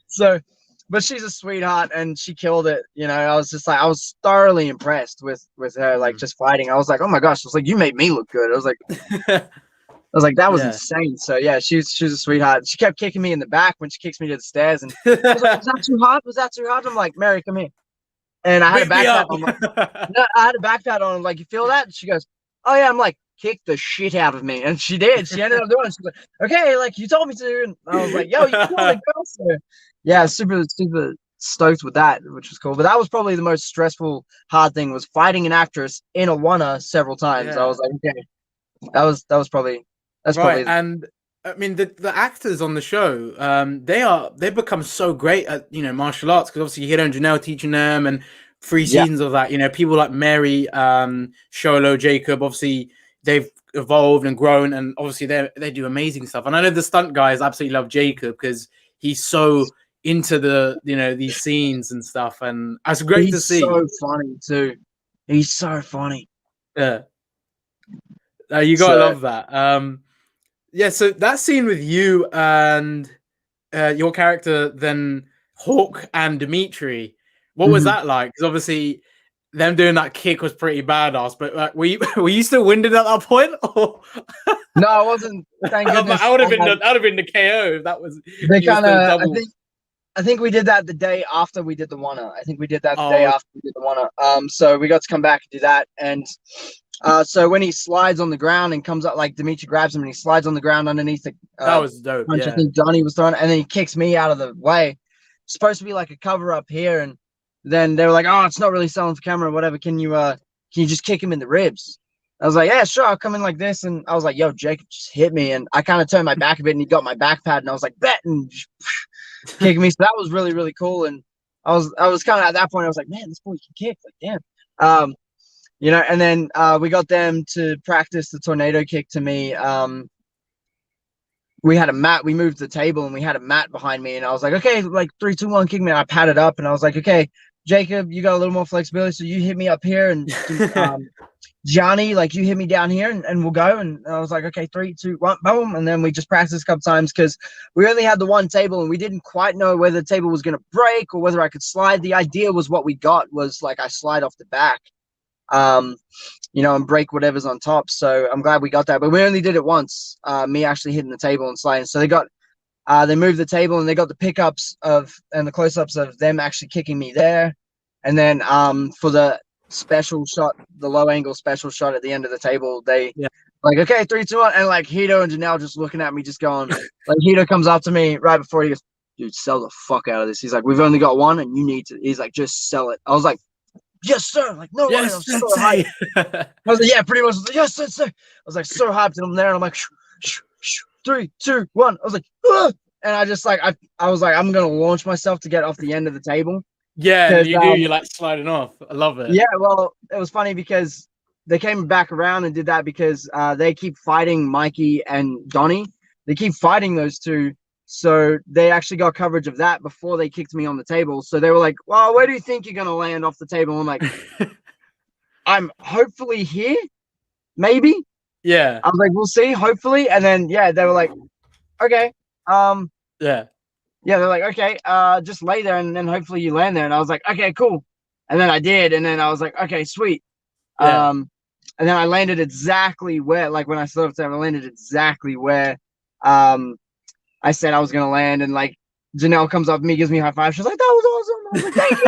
[SPEAKER 2] So, but she's a sweetheart and she killed it. You know, I was just like, I was thoroughly impressed with her, like just fighting. I was like, oh my gosh, I was like, you made me look good. I was like, that was insane. So yeah, she was a sweetheart. She kept kicking me in the back when she kicks me to the stairs, and I was like, "Was that too hard? Was that too hard?" I'm like, "Mary, come here." And I had a backpack on. No, I had a backpack on. I'm like, "You feel that?" And she goes, "Oh yeah." I'm like, "Kick the shit out of me," and she did. She ended up doing it. She's like, "Okay, like you told me to," and I was like, "Yo, you killed it, girl." So yeah, super stoked with that, which was cool. But that was probably the most stressful, hard thing was fighting an actress in a one several times. I was like, okay, that was probably. That's
[SPEAKER 1] right, and I mean the actors on the show, they've become so great at martial arts because obviously Hiro and Janelle teaching them and 3 seasons of that. You know, people like Mary, Sholo, Jacob, obviously they've evolved and grown, and obviously they do amazing stuff. And I know the stunt guys absolutely love Jacob because he's so into the these scenes and stuff, and it's great to see.
[SPEAKER 2] He's so funny too. He's so funny.
[SPEAKER 1] Yeah, you gotta love that. Yeah, so that scene with you and your character, then Hawk and Dimitri, what was that like? Because obviously, them doing that kick was pretty badass. But like, were you still winded at that point? Or?
[SPEAKER 2] No, I wasn't. Thank goodness.
[SPEAKER 1] I would have been the KO if that was.
[SPEAKER 2] They kind of. I think we did that the day after we did the one. I think we did that the day after we did the one. So we got to come back and do that and. So when he slides on the ground and comes up, like Dimitri grabs him and he slides on the ground underneath the
[SPEAKER 1] that was dope.
[SPEAKER 2] Punch, I think Donnie was throwing, and then he kicks me out of the way. It's supposed to be like a cover up here, and then they were like, "Oh, it's not really selling for camera or whatever. Can you just kick him in the ribs?" I was like, "Yeah, sure. I'll come in like this." And I was like, "Yo, Jacob just hit me," and I kind of turned my back a bit, and he got my back pad, and I was like, "Bet," and kicking me. So that was really really cool, and I was kind of at that point, I was like, "Man, this boy can kick." Like, damn. You know, and then we got them to practice the tornado kick to me. We had a mat. We moved the table and we had a mat behind me. And I was like, okay, like 3, 2, 1, kick me. And I padded up and I was like, okay, Jacob, you got a little more flexibility. So you hit me up here. And Johnny, like you hit me down here and we'll go. And I was like, okay, 3, 2, 1, boom. And then we just practiced a couple times because we only had the one table and we didn't quite know whether the table was going to break or whether I could slide. The idea was what we got was like I slide off the back. And break whatever's on top. So I'm glad we got that, but we only did it once. Me actually hitting the table and sliding. So they moved the table and they got the pickups and the close-ups of them actually kicking me there. And then for the special shot, the low angle special shot at the end of the table, they like, okay, 3, 2, 1, and like Hito and Janelle just looking at me, just going. Like Hito comes up to me right before he goes, "Dude, sell the fuck out of this." He's like, "We've only got one, and you need to." He's like, "Just sell it." I was like, yes, sir. Like, no way.
[SPEAKER 1] Yes,
[SPEAKER 2] I'm so
[SPEAKER 1] Sensei.
[SPEAKER 2] hyped. I was like, yeah, pretty much. I was like, yes, Sensei. I was like, so hyped. And I'm there and I'm like, 3, 2, 1. I was like, ah! And I just like, I was like, I'm going to launch myself to get off the end of the table.
[SPEAKER 1] Yeah, and you do. You're like sliding off. I love it.
[SPEAKER 2] Yeah, well, it was funny because they came back around and did that because they keep fighting Mikey and Donnie. They keep fighting those two. So they actually got coverage of that before they kicked me on the table. So they were like, well, where do you think you're going to land off the table? I'm like, I'm hopefully here, maybe.
[SPEAKER 1] Yeah.
[SPEAKER 2] I was like, we'll see, hopefully. And then, yeah, they were like, okay.
[SPEAKER 1] Yeah.
[SPEAKER 2] Yeah, they're like, okay, just lay there and then hopefully you land there. And I was like, okay, cool. And then I did. And then I was like, okay, sweet.
[SPEAKER 1] Yeah.
[SPEAKER 2] And then I landed exactly where, like when I stood up there, I landed exactly where I said I was gonna land. And like Janelle comes up to me, gives me a high five. She's like, that was awesome. I was like, thank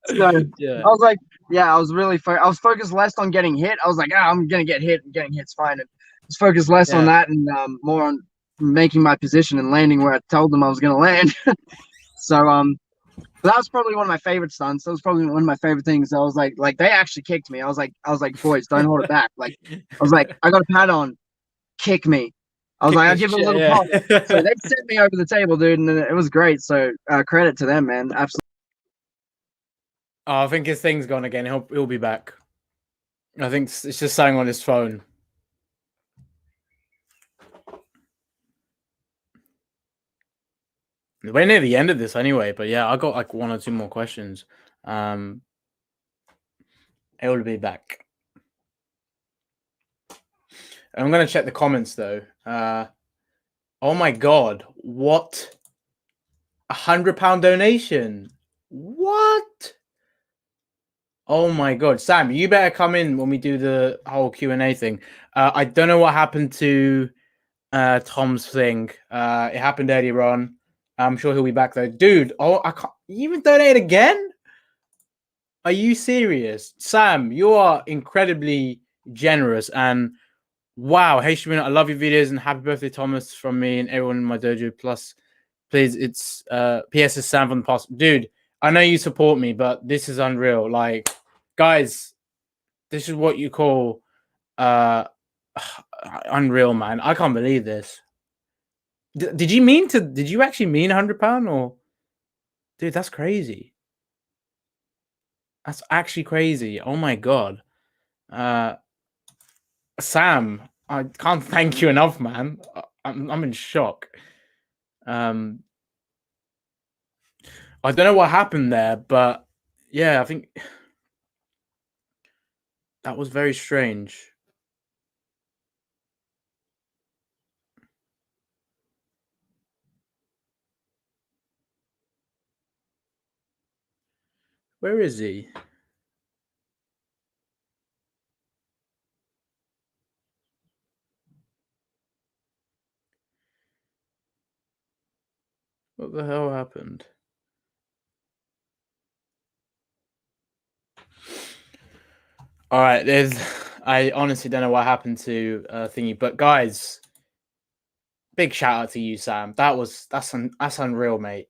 [SPEAKER 2] you. So
[SPEAKER 1] Yeah.
[SPEAKER 2] I was like, yeah, I was really I was focused less on getting hit. I was like, I'm gonna get hit, and getting hit's fine. And I was focused less on that and more on making my position and landing where I told them I was gonna land. So that was probably one of my favorite stunts. That was probably one of my favorite things. I was like they actually kicked me. I was like, boys, don't hold it back. Like I was like, I got a pad on, kick me. I was like, I'll give it a little pop. So they sent me over the table, dude, and it was great. So credit to them, man. Absolutely.
[SPEAKER 1] Oh, I think his thing's gone again. He'll be back. I think it's just saying on his phone. We're near the end of this anyway, but yeah, I got like 1 or 2 more questions. It will be back. I'm gonna check the comments though. Oh my god, what? £100 donation. What? Oh my god, Sam, you better come in when we do the whole Q&A thing. I don't know what happened to Tom's thing. It happened earlier on. I'm sure he'll be back though. Dude, oh, I can't. You even donate again? Are you serious? Sam, you are incredibly generous. And wow, hey, Shamin, I love your videos and happy birthday, Thomas, from me and everyone in my dojo. Plus, please, it's PS is Sam from the past. Dude, I know you support me, but this is unreal. Like, guys, this is what you call unreal, man. I can't believe this. Did you actually mean £100 or dude, that's crazy. That's actually crazy. Oh my god. Sam, I can't thank you enough, man. I'm in shock. I don't know what happened there, but yeah, I think that was very strange. Where is he? What the hell happened? All right, I honestly don't know what happened to thingy, but guys, big shout out to you, Sam. That's unreal, mate.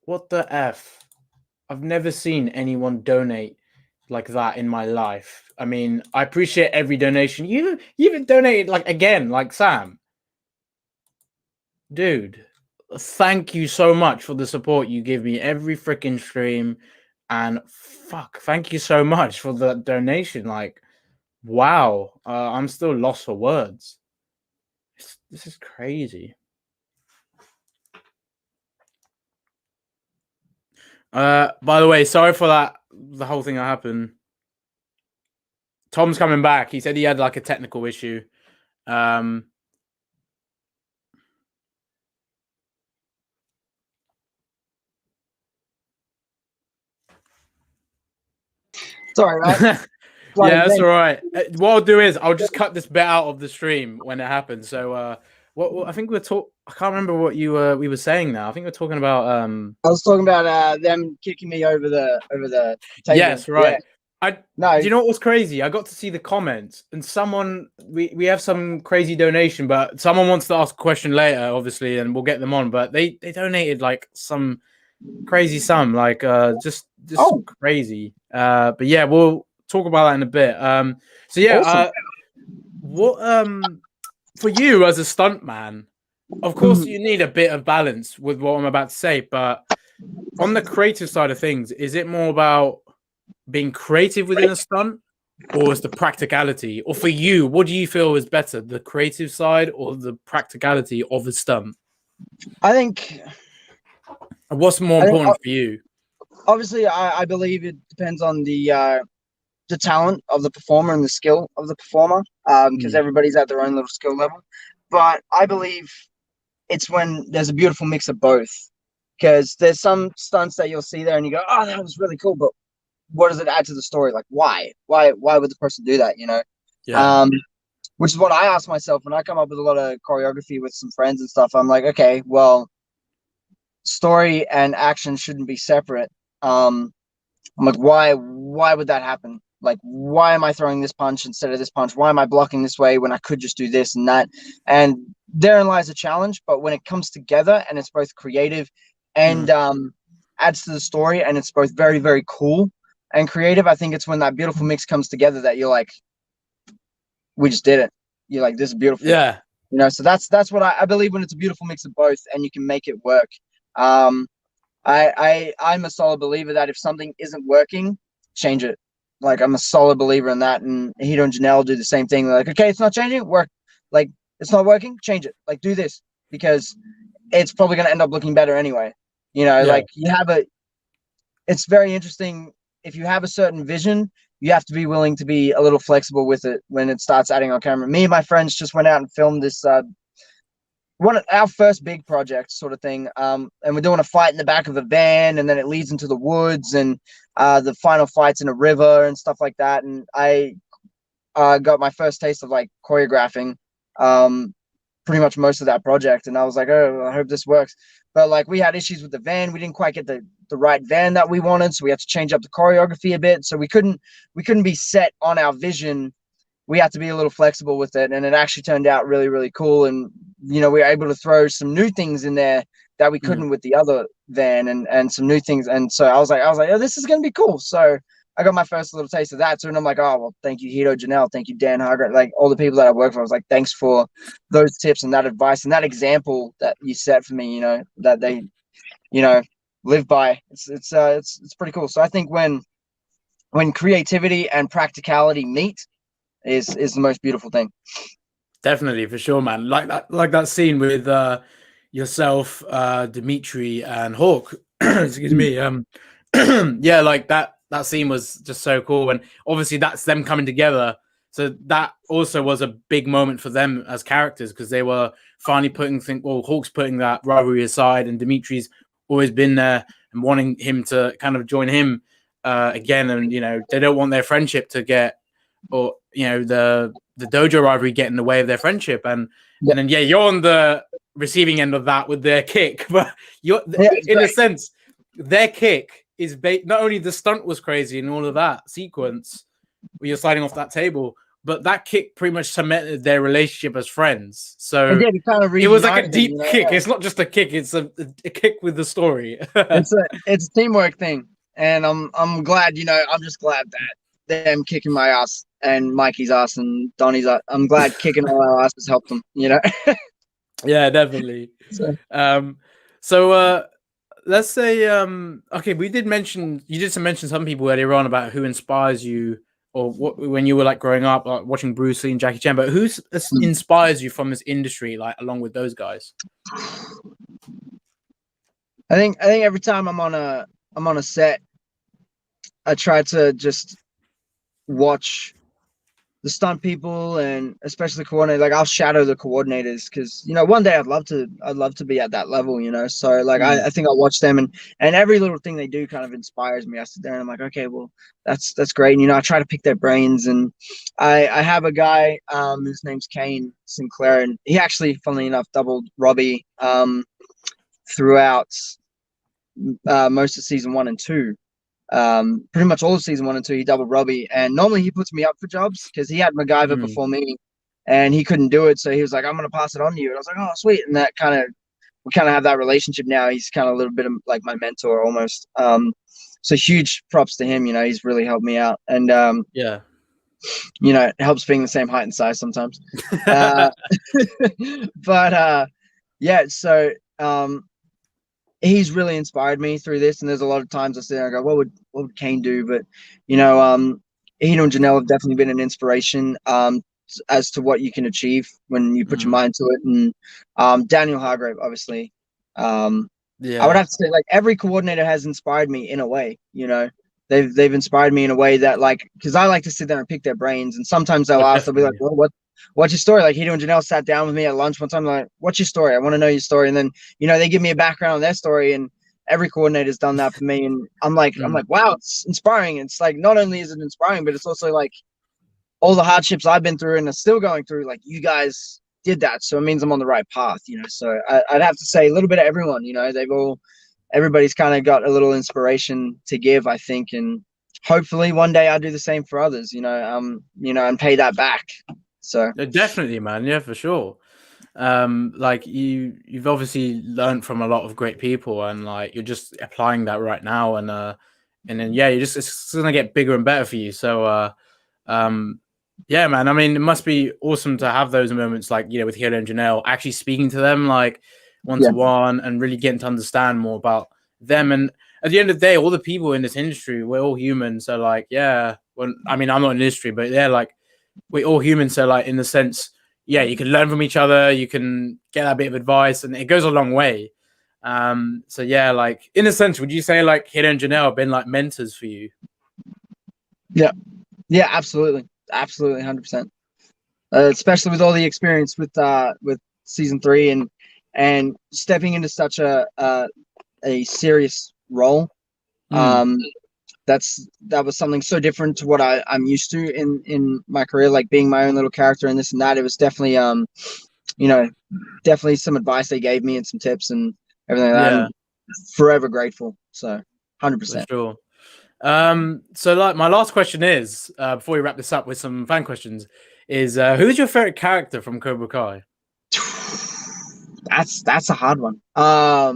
[SPEAKER 1] What the f? I've never seen anyone donate like that in my life. I mean, I appreciate every donation. You even donated like again, like Sam. Dude, thank you so much for the support you give me every freaking stream. And fuck, thank you so much for the donation. Like, wow, I'm still lost for words. This is crazy. By the way, sorry for that. The whole thing that happened. Tom's coming back. He said he had like a technical issue.
[SPEAKER 2] Sorry, right?
[SPEAKER 1] Yeah, that's all right. What I'll do is I'll just cut this bit out of the stream when it happens. So, what I think I can't remember what we were saying now. I think we're talking about.
[SPEAKER 2] I was talking about them kicking me over the table.
[SPEAKER 1] Yes, right.
[SPEAKER 2] Yeah.
[SPEAKER 1] Do you know what was crazy? I got to see the comments, and someone we have some crazy donation, but someone wants to ask a question later, obviously, and we'll get them on. But they donated like some crazy sum, like just crazy. But yeah, we'll talk about that in a bit. So yeah,
[SPEAKER 2] Awesome.
[SPEAKER 1] what for you as a stuntman, of course you need a bit of balance with what I'm about to say, but on the creative side of things, is it more about being creative within a stunt, or is the practicality? Or for you, what do you feel is better, the creative side or the practicality of a stunt?
[SPEAKER 2] I think
[SPEAKER 1] What's more important for you?
[SPEAKER 2] obviously I believe it depends on the talent of the performer and the skill of the performer, because everybody's at their own little skill level. But I believe it's when there's a beautiful mix of both. Because there's some stunts that you'll see there and you go, oh, that was really cool, but what does it add to the story? Like, why? Why would the person do that? You know?
[SPEAKER 1] Yeah.
[SPEAKER 2] Which is what I ask myself when I come up with a lot of choreography with some friends and stuff. I'm like, okay, well, story and action shouldn't be separate. I'm like, why would that happen? Like, why am I throwing this punch instead of this punch? Why am I blocking this way when I could just do this and that? And therein lies a challenge. But when it comes together and it's both creative and adds to the story, and it's both very, very cool and creative, I think it's when that beautiful mix comes together that you're like, we just did it. You're like, this is beautiful.
[SPEAKER 1] Yeah.
[SPEAKER 2] You know, so that's what I believe, when it's a beautiful mix of both and you can make it work. I'm a solid believer that if something isn't working, change it. Like, I'm a solid believer in that, and Hito and Janelle do the same thing. They're like, okay, it's not changing, work. Like, it's not working, change it. Like, do this, because it's probably going to end up looking better anyway. You know, like, it's very interesting. If you have a certain vision, you have to be willing to be a little flexible with it when it starts adding on camera. Me and my friends just went out and filmed this one of our first big project sort of thing, and we're doing a fight in the back of a van, and then it leads into the woods, and the final fight's in a river and stuff like that. And I got my first taste of like choreographing pretty much most of that project, and I was like, oh, I hope this works. But like, we had issues with the van. We didn't quite get the right van that we wanted, so we had to change up the choreography a bit. So we couldn't be set on our vision. We had to be a little flexible with it, and it actually turned out really, really cool. And you know, we were able to throw some new things in there that we couldn't with the other van, and some new things. And so I was like, oh, this is gonna be cool. So I got my first little taste of that. So, and I'm like, oh, well, thank you, Hito, Janelle, thank you, Dan Hargrave, like all the people that I work for. I was like, thanks for those tips and that advice and that example that you set for me. You know, that they, you know, live by. It's pretty cool. So I think when creativity and practicality meet, is the most beautiful thing.
[SPEAKER 1] Definitely, for sure, man. Like that scene with yourself, Dimitri, and Hawk. Excuse me. Yeah, like that scene was just so cool, and obviously that's them coming together. So that also was a big moment for them as characters, because they were finally Hawk's putting that rivalry aside, and Dimitri's always been there and wanting him to kind of join him again, and you know, they don't want their friendship to get, or you know, the dojo rivalry get in the way of their friendship, and then you're on the receiving end of that with their kick, but you're in a sense, their kick is not only the stunt was crazy and all of that sequence where you're sliding off that table, but that kick pretty much cemented their relationship as friends. So it was like a deep kick. It's not just a kick; it's a kick with the story.
[SPEAKER 2] it's a teamwork thing, and I'm glad. You know, I'm just glad that them kicking my ass and Mikey's ass and Donnie's ass. I'm glad kicking all our asses helped them. You know.
[SPEAKER 1] Yeah, definitely. So let's say okay, you did mention some people earlier on about who inspires you, or what, when you were like growing up, like watching Bruce Lee and Jackie Chan, but who inspires you from this industry, like along with those guys?
[SPEAKER 2] I think every time I'm on a set, I try to just watch the stunt people, and especially the coordinator. Like, I'll shadow the coordinators, because you know, one day I'd love to be at that level, you know. So like, I think I'll watch them, and every little thing they do kind of inspires me. I sit there and I'm like, okay, well, that's great. And, you know, I try to pick their brains, and I have a guy, his name's Kane Sinclair, and he actually, funnily enough, doubled Robbie throughout most of season 1 and 2. Pretty much all of season 1 and 2, he doubled Robbie, and normally he puts me up for jobs because he had MacGyver before me, and he couldn't do it, so he was like, I'm gonna pass it on to you, and I was like, oh, sweet. And that we kind of have that relationship now. He's kind of a little bit of like my mentor almost. So huge props to him. He's really helped me out, and
[SPEAKER 1] yeah,
[SPEAKER 2] it helps being the same height and size sometimes. But yeah, so he's really inspired me through this, and there's a lot of times I sit there and go, what would Kane do? But Hito and Janelle have definitely been an inspiration as to what you can achieve when you put your mind to it, and Daniel Hargrave, obviously. I would have to say, like, every coordinator has inspired me in a way. They've inspired me in a way that, like, because I like to sit there and pick their brains, and sometimes they'll be like, well, what's your story? Like, Hito and Janelle sat down with me at lunch one time, like, what's your story? I want to know your story. And then, they give me a background on their story, and every coordinator's done that for me. And I'm like, wow, it's inspiring. It's like, not only is it inspiring, but it's also like all the hardships I've been through and are still going through, like, you guys did that. So it means I'm on the right path, So I'd have to say a little bit of everyone, everybody's kind of got a little inspiration to give, I think. And hopefully one day I'll do the same for others, and pay that back. So
[SPEAKER 1] definitely, man. Yeah, for sure. Like you've obviously learned from a lot of great people, and like you're just applying that right now, and then it's gonna get bigger and better for you. So yeah, man. I mean, it must be awesome to have those moments, like with Hito and Janelle, actually speaking to them like one-to-one and really getting to understand more about them. And at the end of the day, all the people in this industry, we're all human. So like, yeah, I mean, I'm not in the industry, but yeah, like we're all human. So like, in the sense, yeah, you can learn from each other, you can get a bit of advice, and it goes a long way. So yeah, like in a sense, would you say like Hito and Janelle have been like mentors for you?
[SPEAKER 2] Yeah, absolutely, 100%. Especially with all the experience with season 3 and stepping into such a serious role. That was something so different to what I'm used to in my career, like being my own little character and this and that. It was definitely definitely some advice they gave me and some tips and everything like that. I'm forever grateful. So 100%.
[SPEAKER 1] For sure. So like my last question is, before we wrap this up with some fan questions, is who's your favorite character from Cobra Kai?
[SPEAKER 2] That's a hard one. I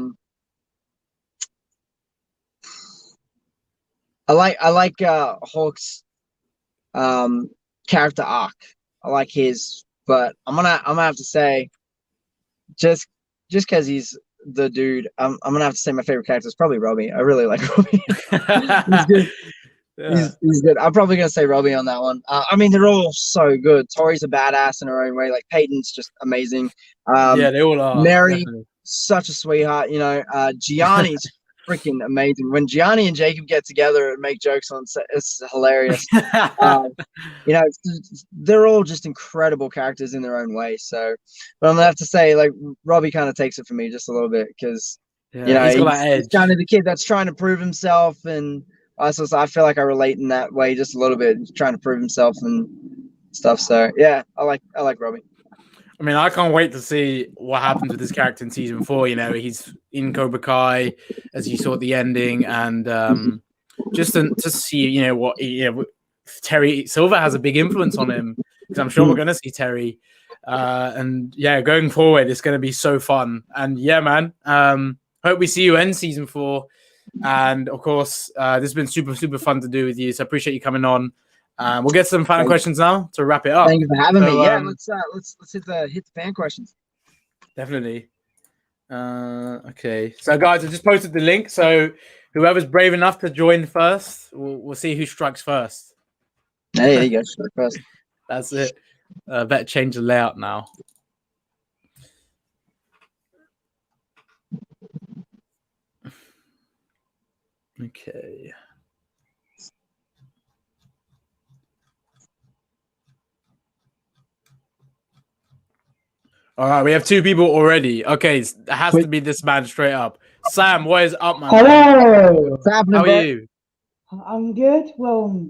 [SPEAKER 2] like Hulk's character arc. I like his, but I'm gonna have to say, just because he's the dude, I'm gonna have to say my favorite character is probably Robbie. I really like Robbie. He's good. Yeah. He's good. I'm probably gonna say Robbie on that one. I mean, they're all so good. Tori's a badass in her own way. Like Peyton's just amazing.
[SPEAKER 1] Yeah, they all are.
[SPEAKER 2] Mary, definitely. Such a sweetheart. Gianni's freaking amazing. When Gianni and Jacob get together and make jokes on set, it's hilarious. They're all just incredible characters in their own way. So, but I'm gonna have to say, like, Robbie kind of takes it for me just a little bit because
[SPEAKER 1] he's got that edge.
[SPEAKER 2] He's kind of the kid that's trying to prove himself, and so I feel like I relate in that way just a little bit, trying to prove himself and stuff. So yeah, I like Robbie.
[SPEAKER 1] I mean, I can't wait to see what happens with this character in season 4. He's in Cobra Kai, as you saw at the ending, and just to see, what Terry Silver has a big influence on him, because I'm sure we're going to see Terry, and yeah, going forward, it's going to be so fun. And yeah, man, hope we see you in season 4. And of course, this has been super, super fun to do with you. So I appreciate you coming on. We'll get some fan questions now to wrap it up.
[SPEAKER 2] Thank you for having me. Yeah, let's hit the fan questions.
[SPEAKER 1] Definitely. Okay, so guys, I just posted the link. So whoever's brave enough to join first, we'll see who strikes first.
[SPEAKER 2] Hey, there you go, strike first.
[SPEAKER 1] That's it. Better change the layout now. Okay. All right, we have 2 people already. Okay, it has to be this man straight up. Sam, what is up, man?
[SPEAKER 3] Hello.
[SPEAKER 2] What's happening,
[SPEAKER 1] How are you?
[SPEAKER 3] I'm good. Well,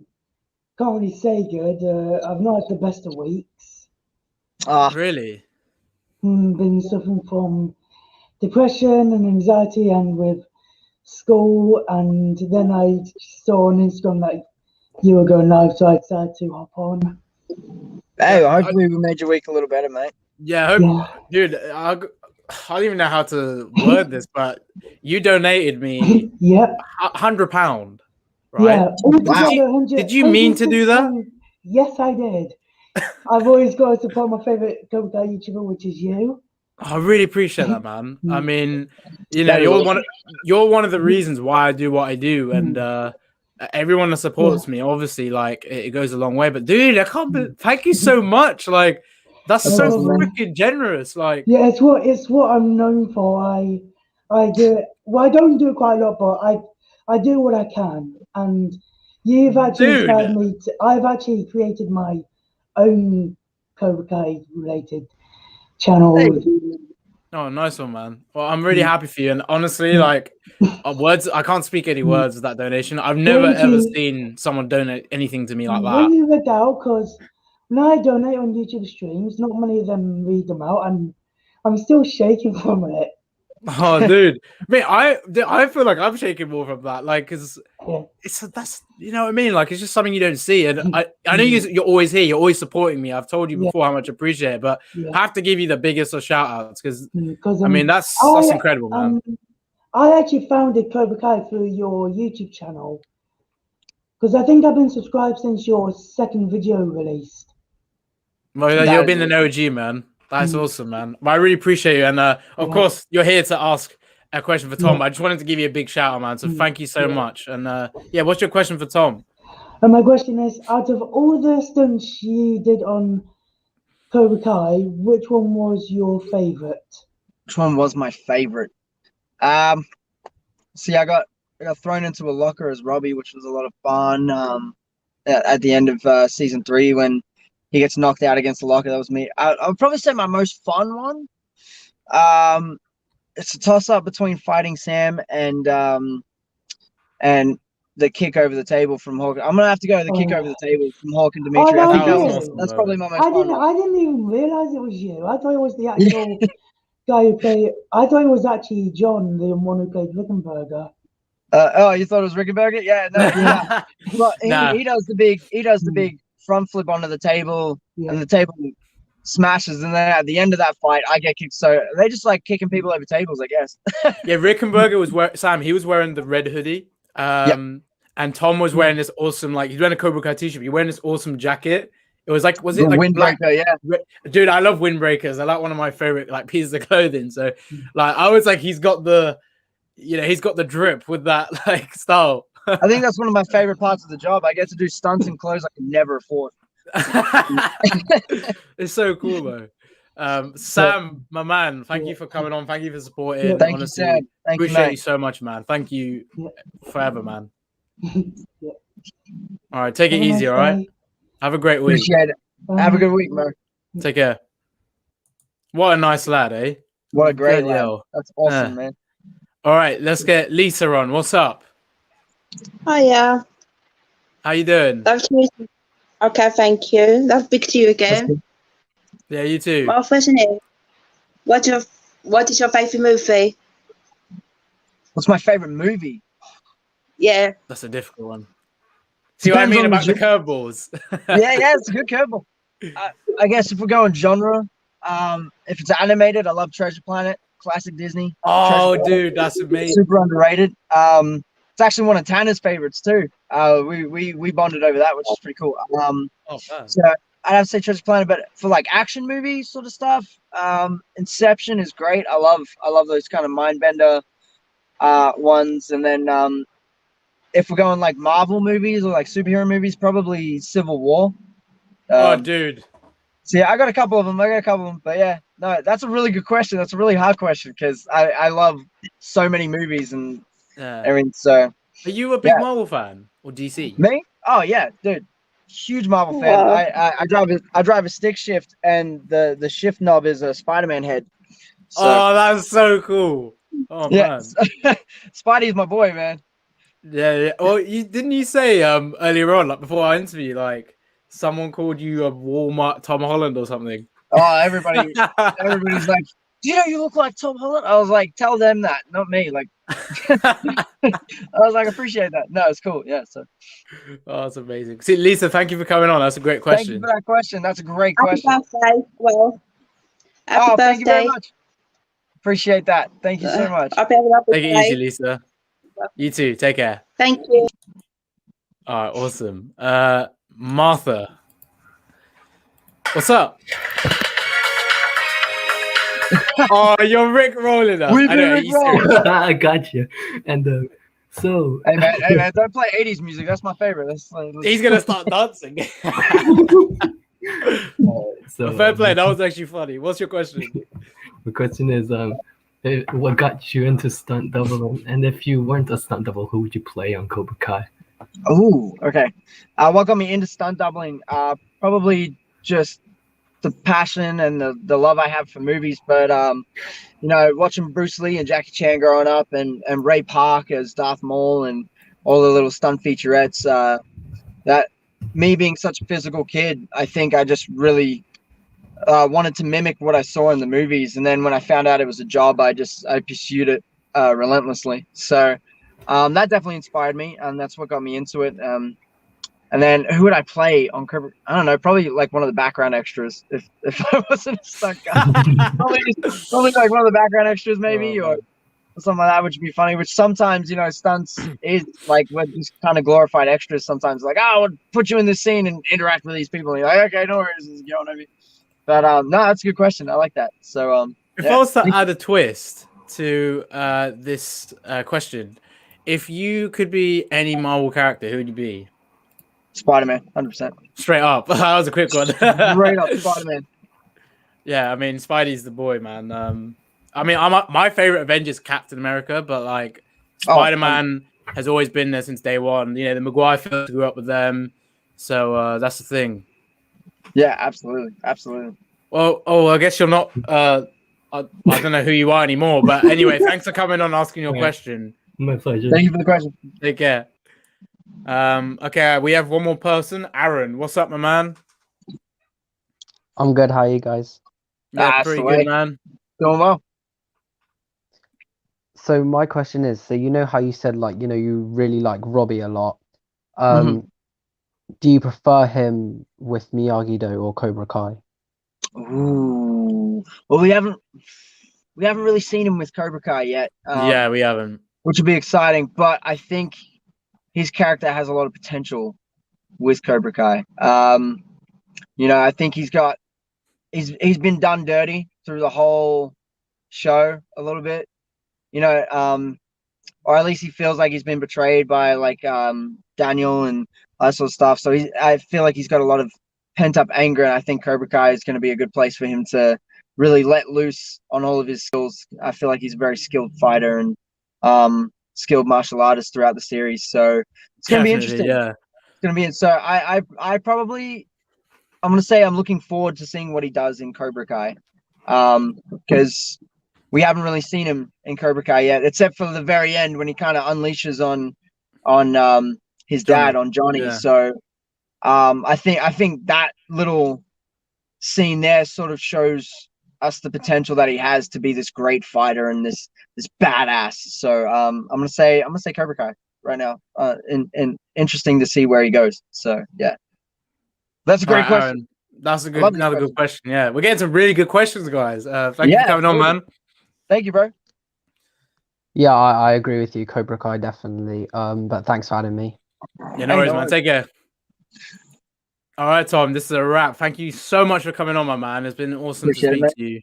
[SPEAKER 3] can't really say good. I've not had the best of weeks.
[SPEAKER 1] Really?
[SPEAKER 3] Been suffering from depression and anxiety, and with school. And then I saw on Instagram that you were going live, so I decided to hop on.
[SPEAKER 2] Hey, hopefully we made your week a little better, mate.
[SPEAKER 1] Yeah, dude. I don't even know how to word this, but you donated me
[SPEAKER 3] £100.
[SPEAKER 1] right?
[SPEAKER 3] Yeah.
[SPEAKER 2] Wow.
[SPEAKER 1] Did you mean to do that?
[SPEAKER 3] Yes, I did. I've always got to support my favorite Cobra Kai YouTuber, which is you.
[SPEAKER 1] I really appreciate that, man. I mean, you know,
[SPEAKER 2] That is awesome.
[SPEAKER 1] you're one of the reasons why I do what I do, and everyone that supports
[SPEAKER 3] Yeah.
[SPEAKER 1] me, obviously, like it goes a long way. But dude, I can't. Thank you so much. Like that's
[SPEAKER 2] That's
[SPEAKER 1] so
[SPEAKER 2] awesome, man.
[SPEAKER 1] freaking generous. Like
[SPEAKER 3] Yeah, it's what I'm known for. I do it. Well, I don't do it quite a lot, but I do what I can. And you've actually inspired
[SPEAKER 1] dude.
[SPEAKER 3] me to. I've actually created my own Cobra Kai related channel.
[SPEAKER 2] Hey.
[SPEAKER 1] Oh, nice one, man. Well, I'm really happy for you. And honestly, like words, I can't speak any words of that donation. I've never
[SPEAKER 3] Thank
[SPEAKER 1] ever
[SPEAKER 3] you.
[SPEAKER 1] seen someone donate anything to me like
[SPEAKER 3] When
[SPEAKER 1] that.
[SPEAKER 3] you read out, because when I donate on YouTube streams, not many of them read them out, and I'm still shaking from it.
[SPEAKER 1] Oh, dude, mate, I feel like I'm shaking more from that, like, because
[SPEAKER 3] Yeah.
[SPEAKER 1] that's you know what I mean, like it's just something you don't see, and I know you're always here, you're always supporting me. I've told you before how much I appreciate it, but I have to give you the biggest of shout outs because I mean that's incredible, man.
[SPEAKER 3] I actually founded Cobra Kai through your YouTube channel because I think I've been subscribed since your second video released.
[SPEAKER 1] Well, you've been an OG, man. That's awesome, man. Well, I really appreciate you, and of course you're here to ask a question for Tom. But I just wanted to give you a big shout out, man. So thank you so much. And yeah, what's your question for Tom?
[SPEAKER 3] And my question is, out of all the stunts you did on Cobra Kai, which one was your favorite?
[SPEAKER 2] Which one was my favorite? See, I got thrown into a locker as Robbie, which was a lot of fun. At the end of season 3, when he gets knocked out against the locker, that was me. I would probably say my most fun one. It's a toss up between fighting Sam and the kick over the table from Hawk. I'm gonna have to go the kick over the table from Hawk and Dimitri.
[SPEAKER 3] Oh,
[SPEAKER 2] I think
[SPEAKER 3] awesome,
[SPEAKER 2] that's probably my most fun one.
[SPEAKER 3] I didn't even realize it was you. I thought it was the actual guy who played. I thought it was actually John, the one who played Rickenberger.
[SPEAKER 2] Oh, you thought it was Rickenberger? Yeah, no, yeah. Well, he does the big front flip onto the table, and the table smashes, and then at the end of that fight, I get kicked. So they just like kicking people over tables, I guess.
[SPEAKER 1] Yeah, Rickenberger was Sam. He was wearing the red hoodie, and Tom was wearing this awesome, like he's wearing a Cobra Kai t-shirt. He's wearing this awesome jacket. It was like, was it like
[SPEAKER 2] windbreaker? Yeah,
[SPEAKER 1] dude, I love windbreakers. I like one of my favorite like pieces of clothing. So, like, I was like, he's got the drip with that like style.
[SPEAKER 2] I think that's one of my favorite parts of the job. I get to do stunts in clothes I could never afford.
[SPEAKER 1] It's so cool though. Sam, my man, thank you for coming on. Thank you for supporting.
[SPEAKER 2] Thank
[SPEAKER 1] Honestly,
[SPEAKER 2] you, Sam.
[SPEAKER 1] Appreciate you so much, man. Thank you forever, man. All right, take it easy. All right, have a great week.
[SPEAKER 2] Appreciate it. Have a good week, man.
[SPEAKER 1] Take care. What a nice lad, eh?
[SPEAKER 2] What a great lad. That's awesome, man.
[SPEAKER 1] All right, let's get Lisa on. What's up?
[SPEAKER 4] Hiya.
[SPEAKER 1] How you doing?
[SPEAKER 4] Okay, thank you. Love to speak to you again.
[SPEAKER 1] Yeah, you too.
[SPEAKER 4] My question is, what is your favorite movie?
[SPEAKER 2] What's my favorite movie?
[SPEAKER 4] Yeah.
[SPEAKER 1] That's a difficult one. See what I mean about the curveballs?
[SPEAKER 2] yeah, it's a good curveball. I guess if we're going genre, if it's animated, I love Treasure Planet, classic Disney.
[SPEAKER 1] Oh, dude, that's amazing.
[SPEAKER 2] Super underrated. It's actually one of Tanner's favorites too. We bonded over that, which is pretty cool. So I'd have to say Treasure Planet, but for like action movie sort of stuff, Inception is great. I love those kind of mind bender ones. And then if we're going like Marvel movies or like superhero movies, probably Civil War.
[SPEAKER 1] Oh, dude.
[SPEAKER 2] So yeah, I got a couple of them. But yeah, no, that's a really good question. That's a really hard question because I love so many movies and everything. So,
[SPEAKER 1] are you a big Marvel fan or DC?
[SPEAKER 2] Me? Oh yeah, dude, huge Marvel fan. I drive a stick shift, and the shift knob is a Spider-Man head.
[SPEAKER 1] So, oh, that's so cool. Oh man,
[SPEAKER 2] Spidey's my boy, man.
[SPEAKER 1] Yeah. Well, didn't you say earlier on, like before our interview, like someone called you a Walmart Tom Holland or something?
[SPEAKER 2] Oh, everybody's like, do you know you look like Tom Holland? I was like, tell them that, not me. Like, I was like, appreciate that. No, it's cool. Yeah. So.
[SPEAKER 1] Oh, that's amazing. See, Lisa, thank you for coming on. That's a great question.
[SPEAKER 2] Thank you for that question. That's a great question.
[SPEAKER 4] Happy birthday. Well, happy birthday.
[SPEAKER 2] Thank you very much. Appreciate that. Thank you so much.
[SPEAKER 1] Take it easy, Lisa. You too. Take care.
[SPEAKER 4] Thank you.
[SPEAKER 1] All right, awesome. Martha, what's up? Oh, you're Rick rolling us.
[SPEAKER 2] We've
[SPEAKER 1] I
[SPEAKER 2] been
[SPEAKER 1] know.
[SPEAKER 2] Rick
[SPEAKER 1] He's
[SPEAKER 2] rolling.
[SPEAKER 1] serious.
[SPEAKER 5] I got you. And so
[SPEAKER 2] Hey man, don't play 80s music. That's my favorite.
[SPEAKER 1] He's gonna start dancing.
[SPEAKER 5] so
[SPEAKER 1] Fair play. That was actually funny. What's your question?
[SPEAKER 5] the question is, what got you into stunt doubling? And if you weren't a stunt double, who would you play on Cobra Kai?
[SPEAKER 2] Oh, okay. What got me into stunt doubling? Probably just the passion and the love I have for movies. But you know, watching Bruce Lee and Jackie Chan growing up, and Ray Park as Darth Maul, and all the little stunt featurettes. That me being such a physical kid, I think I just really wanted to mimic what I saw in the movies. And then when I found out it was a job, I pursued it relentlessly. So that definitely inspired me, and that's what got me into it. And then who would I play on Cobra? I don't know, probably like one of the background extras if I wasn't a stunt guy. probably like one of the background extras maybe, or something like that, which would be funny. Which sometimes, you know, stunts is like we're just kind of glorified extras. Sometimes like, oh, we'll put you in this scene and interact with these people. And you're like, okay, no worries, you know what I mean? But no, that's a good question. I like that. So
[SPEAKER 1] if I was to add a twist to this question, if you could be any Marvel character, who would you be?
[SPEAKER 2] Spider-Man, 100%.
[SPEAKER 1] Straight up. That was a quick one.
[SPEAKER 2] Straight up, Spider-Man.
[SPEAKER 1] Yeah, I mean, Spidey's the boy, man. I mean, my favorite Avenger is Captain America, but like Spider-Man has always been there since day one. You know, the Maguire films grew up with them, so that's the thing.
[SPEAKER 2] Yeah, absolutely, absolutely.
[SPEAKER 1] Well, I guess you're not. I don't know who you are anymore, but anyway, thanks for coming on, asking your question.
[SPEAKER 5] My pleasure.
[SPEAKER 2] Thank you for the question.
[SPEAKER 1] Take care. Okay, we have one more person. Aaron, what's up, my man?
[SPEAKER 6] I'm good. How are you guys?
[SPEAKER 1] Yeah, pretty good, man.
[SPEAKER 2] Doing well.
[SPEAKER 6] So my question is, so you know how you said like, you know, you really like Robbie a lot. Do you prefer him with Miyagi-Do or Cobra Kai?
[SPEAKER 2] Ooh. Well, we haven't really seen him with Cobra Kai yet.
[SPEAKER 1] Yeah, we haven't.
[SPEAKER 2] Which would be exciting, but I think his character has a lot of potential with Cobra Kai. You know, I think he's been done dirty through the whole show a little bit. You know, or at least he feels like he's been betrayed by like Daniel and that sort of stuff. So I feel like he's got a lot of pent up anger, and I think Cobra Kai is going to be a good place for him to really let loose on all of his skills. I feel like he's a very skilled fighter and skilled martial artist throughout the series. So it's going to be interesting.
[SPEAKER 1] Yeah,
[SPEAKER 2] it's going to be. So I probably, I'm going to say I'm looking forward to seeing what he does in Cobra Kai, because we haven't really seen him in Cobra Kai yet, except for the very end when he kind of unleashes on his dad, on Johnny.
[SPEAKER 1] Yeah.
[SPEAKER 2] So I think that little scene there sort of shows us the potential that he has to be this great fighter and this badass. So I'm gonna say Cobra Kai right now. And interesting to see where he goes. So yeah, that's a great question.
[SPEAKER 1] Aaron, that's another good question. Yeah, we're getting some really good questions, guys. Thank you for coming on, man.
[SPEAKER 2] Thank you, bro.
[SPEAKER 6] Yeah, I agree with you. Cobra Kai definitely. But thanks for having me.
[SPEAKER 1] Yeah, no worries, man. Take care. All right, Tom, this is a wrap. Thank you so much for coming on, my man. It's been awesome to speak to you.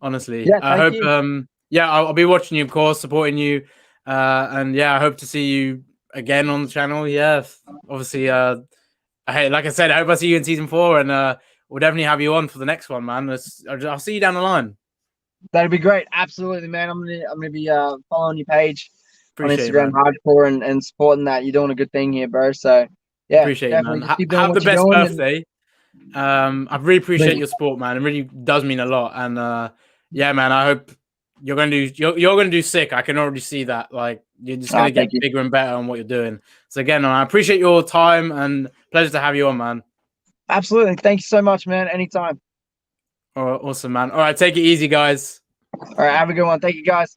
[SPEAKER 1] Honestly,
[SPEAKER 2] yeah,
[SPEAKER 1] I hope. I'll be watching you, of course, supporting you, and yeah, I hope to see you again on the channel. Yeah, obviously. Hey, like I said, I hope I see you in season 4, and we'll definitely have you on for the next one, man. I'll see you down the line.
[SPEAKER 2] That'd be great. Absolutely, man. I'm gonna be following your page on Instagram hardcore and supporting that. You're doing a good thing here, bro. So yeah,
[SPEAKER 1] appreciate it, man.
[SPEAKER 2] Keep
[SPEAKER 1] have the best birthday. I really appreciate your support, man. It really does mean a lot. And yeah, man, I hope you're gonna do sick. I can already see that. Like you're just gonna get bigger and better on what you're doing. So again, I appreciate your time and pleasure to have you on, man.
[SPEAKER 2] Absolutely. Thank you so much, man. Anytime.
[SPEAKER 1] All right, awesome, man. All right, take it easy, guys.
[SPEAKER 2] All right, have a good one. Thank you, guys.